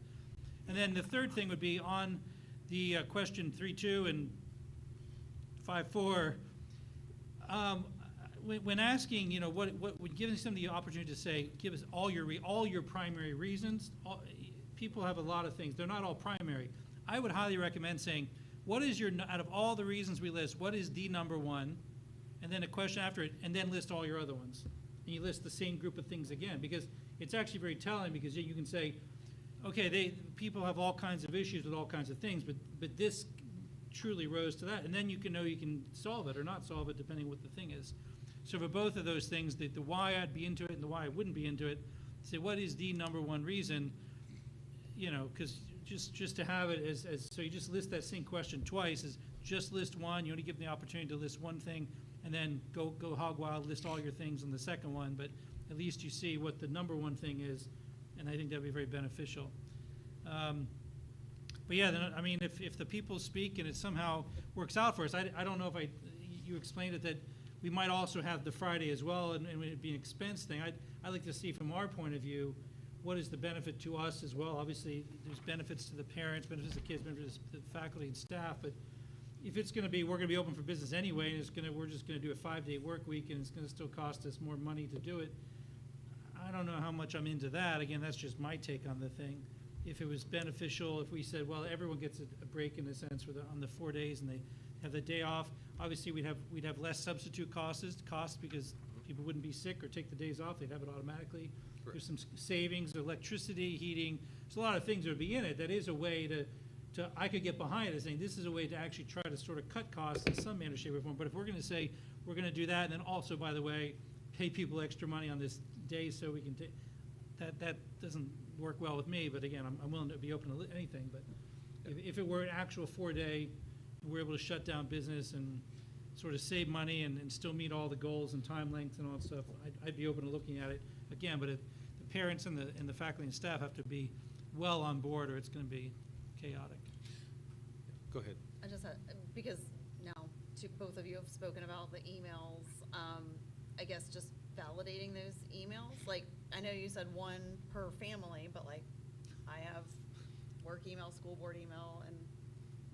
And then the third thing would be on the question 3.2 and 5.4. When asking, when giving somebody the opportunity to say, give us all your primary reasons, people have a lot of things. They're not all primary. I would highly recommend saying, what is out of all the reasons we list, what is the number one? And then a question after it, and then list all your other ones. And you list the same group of things again, because it's actually very telling, because you can say, okay, people have all kinds of issues with all kinds of things, but this truly rose to that. And then you can solve it or not solve it, depending what the thing is. So for both of those things, the why I'd be into it and the why I wouldn't be into it, say what is the number one reason, because just to have it as so you just list that same question twice, is just list one. You only give them the opportunity to list one thing, and then go hog wild, list all your things on the second one, but at least you see what the number one thing is, and I think that'd be very beneficial. But yeah, then, I mean, if the people speak and it somehow works out for us, I don't know if you explained it that we might also have the Friday as well, and it'd be an expense thing. I'd like to see from our point of view, what is the benefit to us as well? Obviously, there's benefits to the parents, benefits to the kids, benefits to the faculty and staff, but if it's going to be, we're going to be open for business anyway, and we're just going to do a 5-day work week, and it's going to still cost us more money to do it. I don't know how much I'm into that. Again, that's just my take on the thing. If it was beneficial, if we said, well, everyone gets a break in a sense on the 4 days, and they have the day off, obviously we'd have less substitute costs because people wouldn't be sick or take the days off. They'd have it automatically. Correct. There's some savings, electricity, heating. There's a lot of things that would be in it. That is a way to I could get behind it, saying this is a way to actually try to sort of cut costs in some manner, shape, or form. But if we're going to say we're going to do that, and then also, by the way, pay people extra money on this day so we can take that doesn't work well with me. But again, I'm willing to be open to anything. But if it were an actual 4-day, we're able to shut down business and sort of save money and still meet all the goals and time lengths and all that stuff, I'd be open to looking at it again, but the parents and the faculty and staff have to be well on board or it's going to be chaotic. Go ahead. I just had, because now both of you have spoken about the emails, I guess just validating those emails. Like, I know you said one per family, but like, I have work email, school board email, and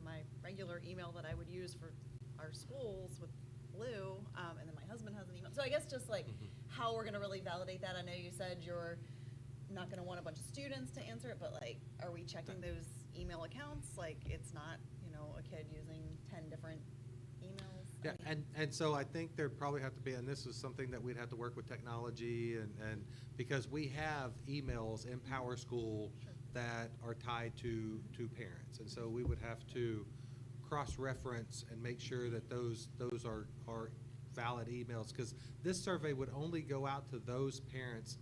my regular email that I would use for our schools with Lou, and then my husband has an email. So I guess just like how we're gonna really validate that. I know you said you're not gonna want a bunch of students to answer it, but like, are we checking those email accounts? Like, it's not, you know, a kid using 10 different emails. Yeah, and so I think there probably have to be, and this is something that we'd have to work with technology and because we have emails in Power School that are tied to parents. And so we would have to cross-reference and make sure that those are valid emails, because this survey would only go out to those parents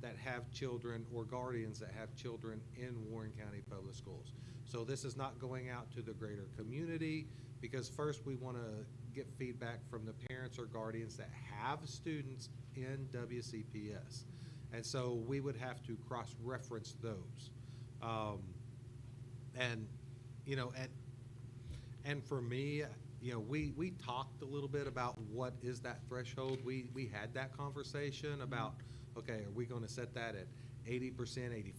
that have children or guardians that have children in Warren County Public Schools. So this is not going out to the greater community, because first we want to get feedback from the parents or guardians that have students in WCPS. And so we would have to cross-reference those. And, you know, and for me, you know, we talked a little bit about what is that threshold. We had that conversation about, okay, are we going to set that at 80%,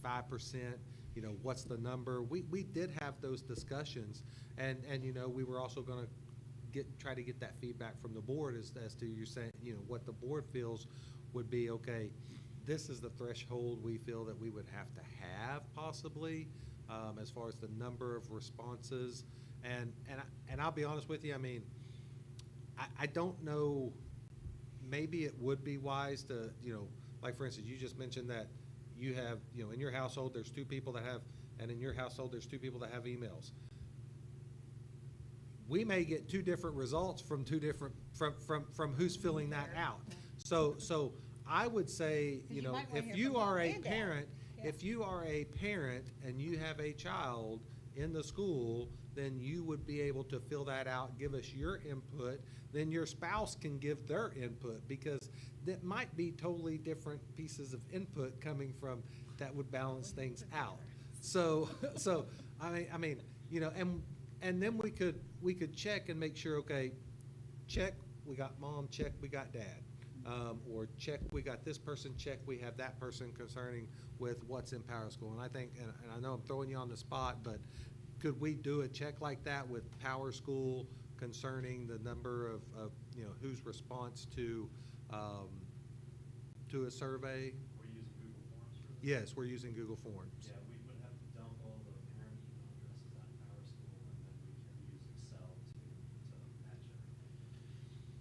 85%? You know, what's the number? We did have those discussions, and you know, we were also going to try to get that feedback from the board as to you're saying, you know, what the board feels would be, okay, this is the threshold we feel that we would have to have possibly as far as the number of responses. And I'll be honest with you, I mean, I don't know, maybe it would be wise to, you know, like for instance, you just mentioned that you have, you know, in your household there's 2 people that have, and in your household there's 2 people that have emails. We may get 2 different results from 2 different, from who's filling that out. So I would say, you know, if you are a parent, if you are a parent and you have a child in the school, then you would be able to fill that out, give us your input, then your spouse can give their input, because that might be totally different pieces of input coming from that would balance things out. So I mean, you know, and then we could check and make sure, okay, check, we got mom, check, we got dad. Or check, we got this person, check, we have that person concerning with what's in Power School. And I think, and I know I'm throwing you on the spot, but could we do a check like that with Power School concerning the number of you know, whose response to a survey? We're using Google Forms for this? Yes, we're using Google Forms. Yeah, we would have to dump all the parent email addresses at Power School, and then we can use Excel to match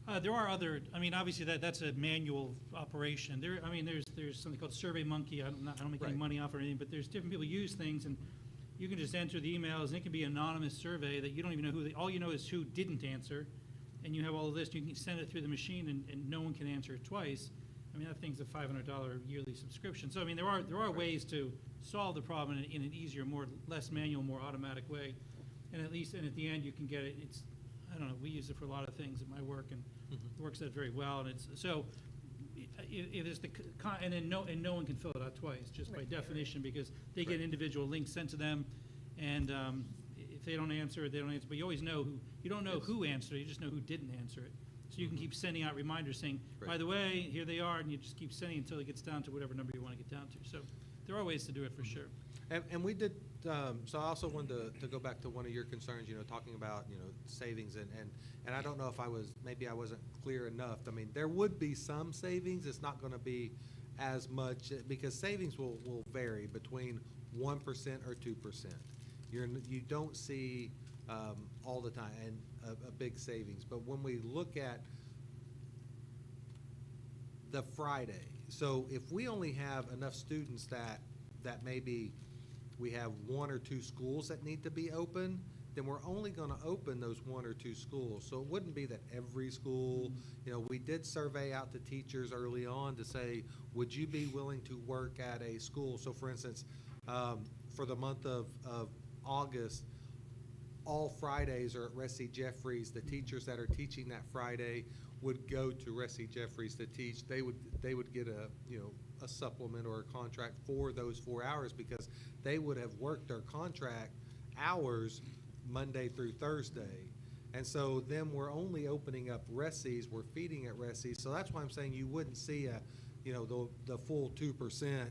everything. There are other, I mean, obviously that's a manual operation. I mean, there's something called SurveyMonkey. I don't make any money off or anything, but there's different people use things, and you can just enter the emails, and it can be an anonymous survey that you don't even know who, all you know is who didn't answer, and you have all of this. You can send it through the machine, and no one can answer it twice. I mean, that thing's a $500 yearly subscription. So I mean, there are ways to solve the problem in an easier, less manual, more automatic way, and at the end you can get it. It's, I don't know, we use it for a lot of things at my work, and it works out very well. And it's so it is and no one can fill it out twice, just by definition, because they get individual links sent to them, and if they don't answer, they don't answer. But you always know you don't know who answered it, you just know who didn't answer it. So you can keep sending out reminders saying, by the way, here they are, and you just keep sending until it gets down to whatever number you want to get down to. So there are ways to do it for sure. And we did, so I also wanted to go back to one of your concerns, you know, talking about, you know, savings, and I don't know if maybe I wasn't clear enough. I mean, there would be some savings. It's not going to be as much, because savings will vary between 1% or 2%. You don't see all the time and a big savings. But when we look at the Friday, so if we only have enough students that maybe we have 1 or 2 schools that need to be open, then we're only going to open those 1 or 2 schools. So it wouldn't be that every school, you know, we did survey out to teachers early on to say, would you be willing to work at a school? So for instance, for the month of August, all Fridays are at Ressie Jeffries. The teachers that are teaching that Friday would go to Ressie Jeffries to teach. They would get a supplement or a contract for those 4 hours because they would have worked their contract hours Monday through Thursday. And so then we're only opening up Ressies, we're feeding at Ressies. So that's why I'm saying you wouldn't see the full 2%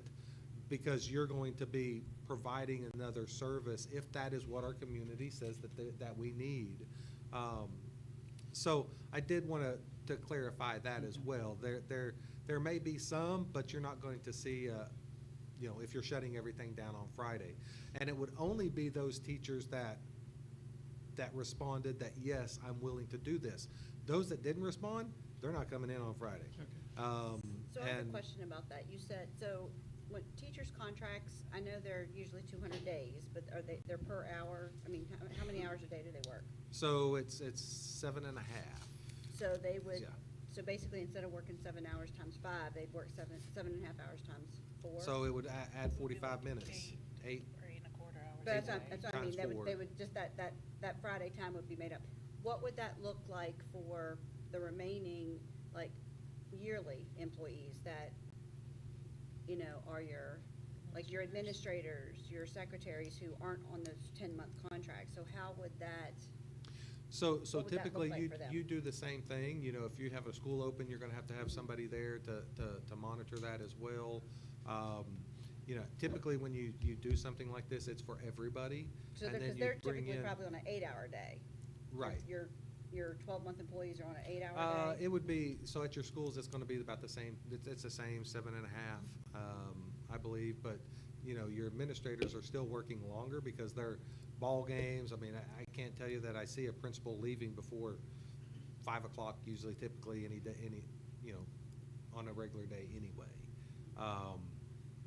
because you're going to be providing another service if that is what our community says that we need. So I did want to clarify that as well. There may be some, but you're not going to see, if you're shutting everything down on Friday. And it would only be those teachers that responded that, yes, I'm willing to do this. Those that didn't respond, they're not coming in on Friday. So I have a question about that. You said, so when teachers' contracts, I know they're usually 200 days, but they're per hour? I mean, how many hours a day do they work? So it's 7.5. So they would, Yeah. so basically instead of working 7 hours times 5, they'd work 7.5 hours times 4? So it would add 45 minutes. 8. Or 8.25 hours. But that's what I mean, Times they 4. would just, that Friday time would be made up. What would that look like for the remaining, like, yearly employees that, are your administrators, your secretaries who aren't on those 10-month contracts? So how would that? So what would that look typically like for them? you do the same thing. If you have a school open, you're going to have somebody there to monitor that as well. Typically when you do something like this, it's for everybody. So and then because you they're bring typically in- probably on an 8-hour day. Right. Your 12-month employees are on an 8-hour day? It would be, so at your schools, it's going to be about the same, it's the same 7.5, I believe, but, your administrators are still working longer because they're ball games. I mean, I can't tell you that I see a principal leaving before 5 o'clock usually, typically, any day, on a regular day anyway.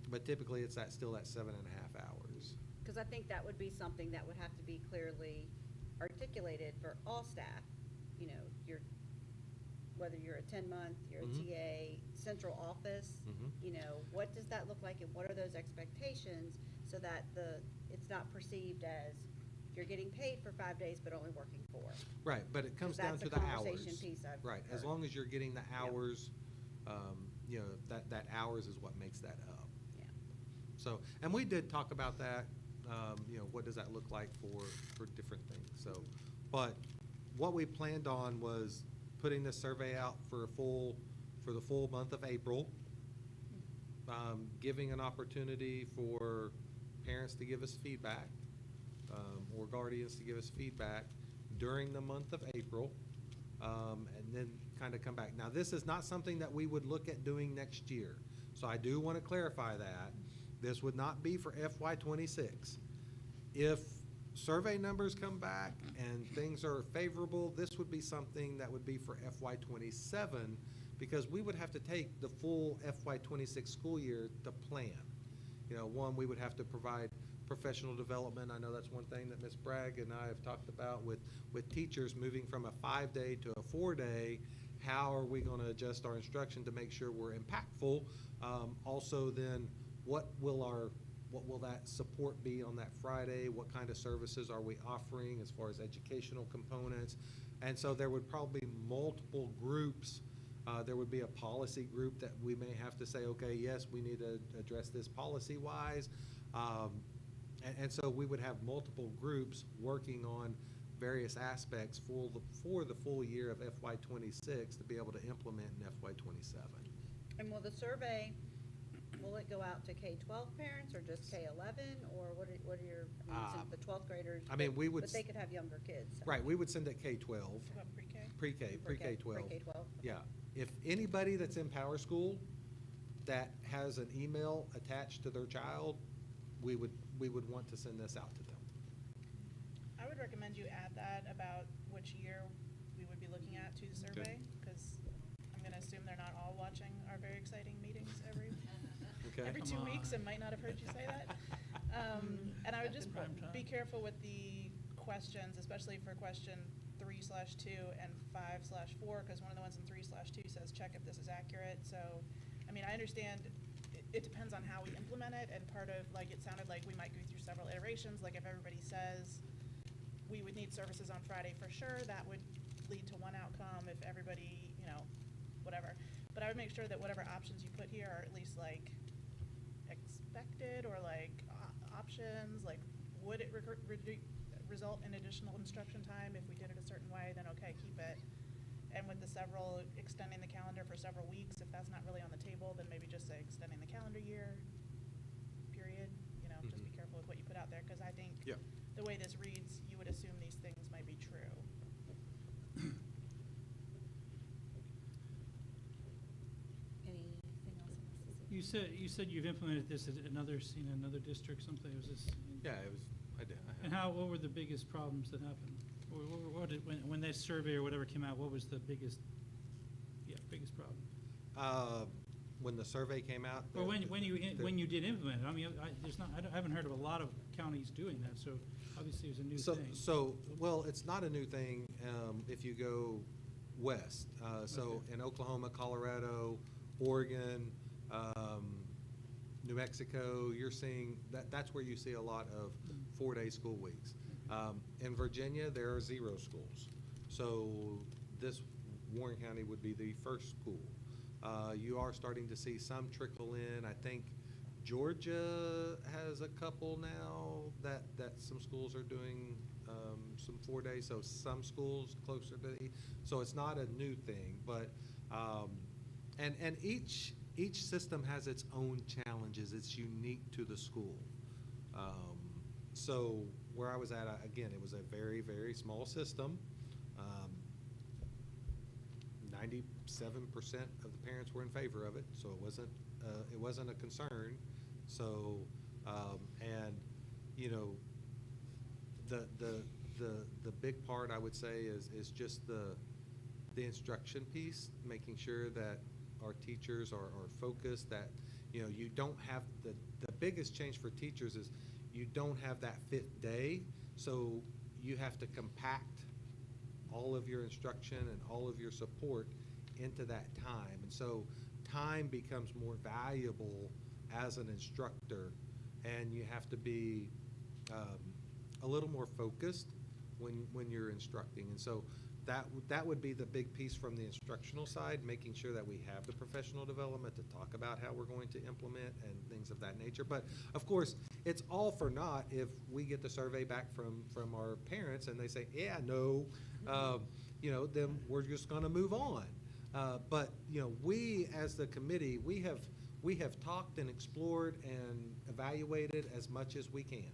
But typically, it's still that 7.5 hours. Because I think that would be something that would have to be clearly articulated for all staff. Whether you're a 10-month, you're a Mhm. TA, central office, Mhm. what does that look like and what are those expectations so that it's not perceived as you're getting paid for 5 days but only working 4? Right, but it comes down That's to the the hours. conversation piece I've Right, as heard. long as you're getting the hours, that hours is what makes that up. Yeah. So, and we did talk about that, what does that look like for different things, so. But what we planned on was putting this survey out for the full month of April, giving an opportunity for parents to give us feedback, or guardians to give us feedback during the month of April, and then kind of come back. Now, this is not something that we would look at doing next year, so I do want to clarify that. This would not be for FY26. If survey numbers come back and things are favorable, this would be something that would be for FY27 because we would have to take the full FY26 school year to plan. One, we would have to provide professional development. I know that's one thing that Ms. Bragg and I have talked about with teachers moving from a 5-day to a 4-day. How are we going to adjust our instruction to make sure we're impactful? Also then, what will that support be on that Friday? What kind of services are we offering as far as educational components? And so there would probably be multiple groups. There would be a policy group that we may have to say, okay, yes, we need to address this policy-wise. And so we would have multiple groups working on various aspects for the full year of FY26 to be able to implement in FY27. And will the survey, will it go out to K-12 parents or just K-11, or what are your, since the 12th graders? I mean, we would But they could have younger kids. Right, we would send it K-12. What, pre-K? Pre-K, 12. Pre-K-12. Yeah. If anybody that's in Power School that has an email attached to their child, we would want to send this out to them. I would recommend you add that about which year we would be looking at to the survey, because I'm going to assume they're not all watching our very exciting meetings every Okay. every 2 weeks and might not have heard you say that. And I would just be careful with the questions, especially for question 3/2 and 5/4, because one of the ones in 3/2 says check if this is accurate. So, I mean, I understand it depends on how we implement it, and part of, like, it sounded like we might go through several iterations. Like, if everybody says we would need services on Friday for sure. That would lead to one outcome if everybody, you know, whatever. But I would make sure that whatever options you put here are at least like expected or like options, like would it result in additional instruction time if we did it a certain way, then okay, keep it. And with the several, extending the calendar for several weeks, if that's not really on the table, then maybe just say extending the calendar year, period. You know, just be careful with what you put out there, because I think Yep. the way this reads, you would assume these things might be true. Anything else on this? You said you've implemented this at another, in another district, something, was this? Yeah, it was, I did. And what were the biggest problems that happened? Or what did, when that survey or whatever came out, what was the biggest problem? When the survey came out. Or when you did implement it? I mean, I haven't heard of a lot of counties doing that, so obviously it was a new thing. Well, it's not a new thing if you go west. So in Oklahoma, Colorado, Oregon, New Mexico, you're seeing, that's where you see a lot of 4-day school weeks. In Virginia, there are 0 schools. So this Warren County would be the first school. You are starting to see some trickle in. I think Georgia has a couple now that some schools are doing some 4 days. So some schools closer to so it's not a new thing, but and each system has its own challenges. It's unique to the school. So where I was at, again, it was a very, very small system. 97% of the parents were in favor of it, so it wasn't a concern. So and you know, the big part I would say is just the instruction piece, making sure that our teachers are focused, that you know, you don't have the biggest change for teachers is you don't have that 5th day, so you have to compact all of your instruction and all of your support into that time. And so time becomes more valuable as an instructor, and you have to be a little more focused when you're instructing. And so that would be the big piece from the instructional side, making sure that we have the professional development to talk about how we're going to implement and things of that nature. But of course, it's all for naught if we get the survey back from our parents and they say, yeah, no, you know, then we're just going to move on. But you know, we as the committee, we have talked and explored and evaluated as much as we can.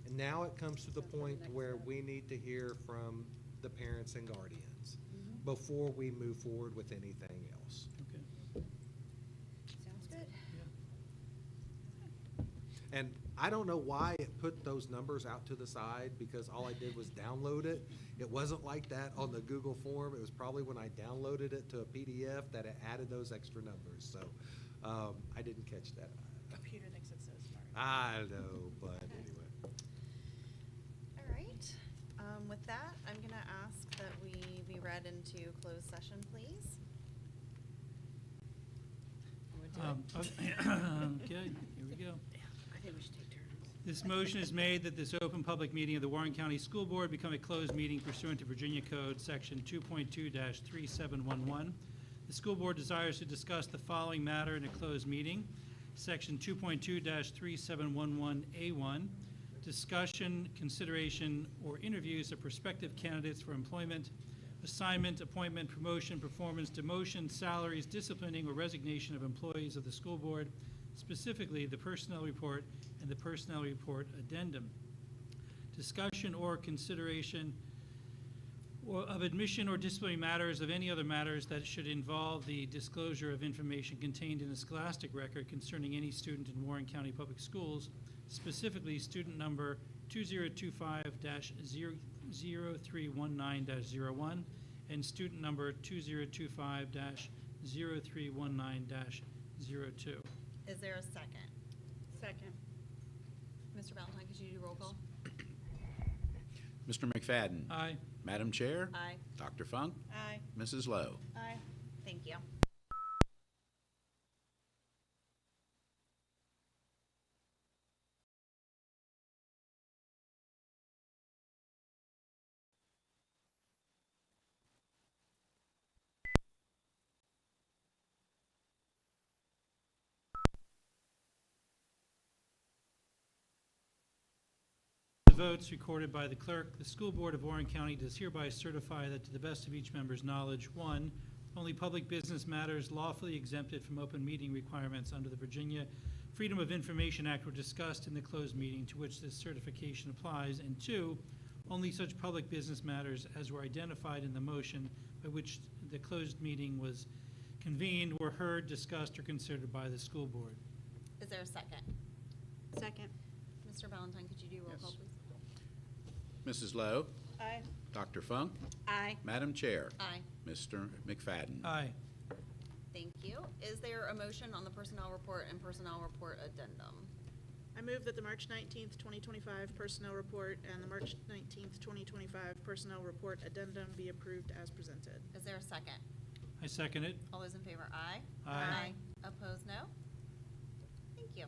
And now it comes to the point where we need to hear from the parents and guardians before we move forward with anything else. Okay. Sounds good. And I don't know why it put those numbers out to the side, because all I did was download it. It wasn't like that on the Google form. It was probably when I downloaded it to a PDF that it added those extra numbers. So I didn't catch that. Computer thinks it's so smart. I know, but anyway. All right. With that, I'm going to ask that we be read into closed session, please. Okay, here we go. I think we should take turns. This motion is made that this open public meeting of the Warren County School Board become a closed meeting pursuant to Virginia Code Section 2.2-3711. The school board desires to discuss the following matter in a closed meeting. Section 2.2-3711A1, discussion, consideration, or interviews of prospective candidates for employment, assignment, appointment, promotion, performance, demotion, salaries, disciplining, or resignation of employees of the school board, specifically the personnel report and the personnel report addendum. Discussion or consideration of admission or disciplinary matters of any other matters that should involve the disclosure of information contained in a scholastic record concerning any student in Warren County Public Schools, specifically student number 2025-0319-01 and student number 2025-0319-02. Is there a second? Second. Mr. Valentine, could you do roll call? Mr. McFadden? Aye. Madam Chair? Aye. Dr. Funk? Aye. Mrs. Lowe? Aye. Thank you. votes recorded by the clerk, the School Board of Warren County does hereby certify that to the best of each member's knowledge, 1, only public business matters lawfully exempted from open meeting requirements under the Virginia Freedom of Information Act were discussed in the closed meeting to which this certification applies, and 2, only such public business matters as were identified in the motion by which the closed meeting was convened were heard, discussed, or considered by the school board. Is there a second? Second. Mr. Valentine, could you do roll call, please? Mrs. Lowe? Aye. Dr. Funk? Aye. Madam Chair? Aye. Mr. McFadden? Aye. Thank you. Is there a motion on the personnel report and personnel report addendum? I move that the March 19th, 2025 personnel report and the March 19th, 2025 personnel report addendum be approved as presented. Is there a second? I second it. All those in favor, aye. Aye. Opposed, no? Thank you.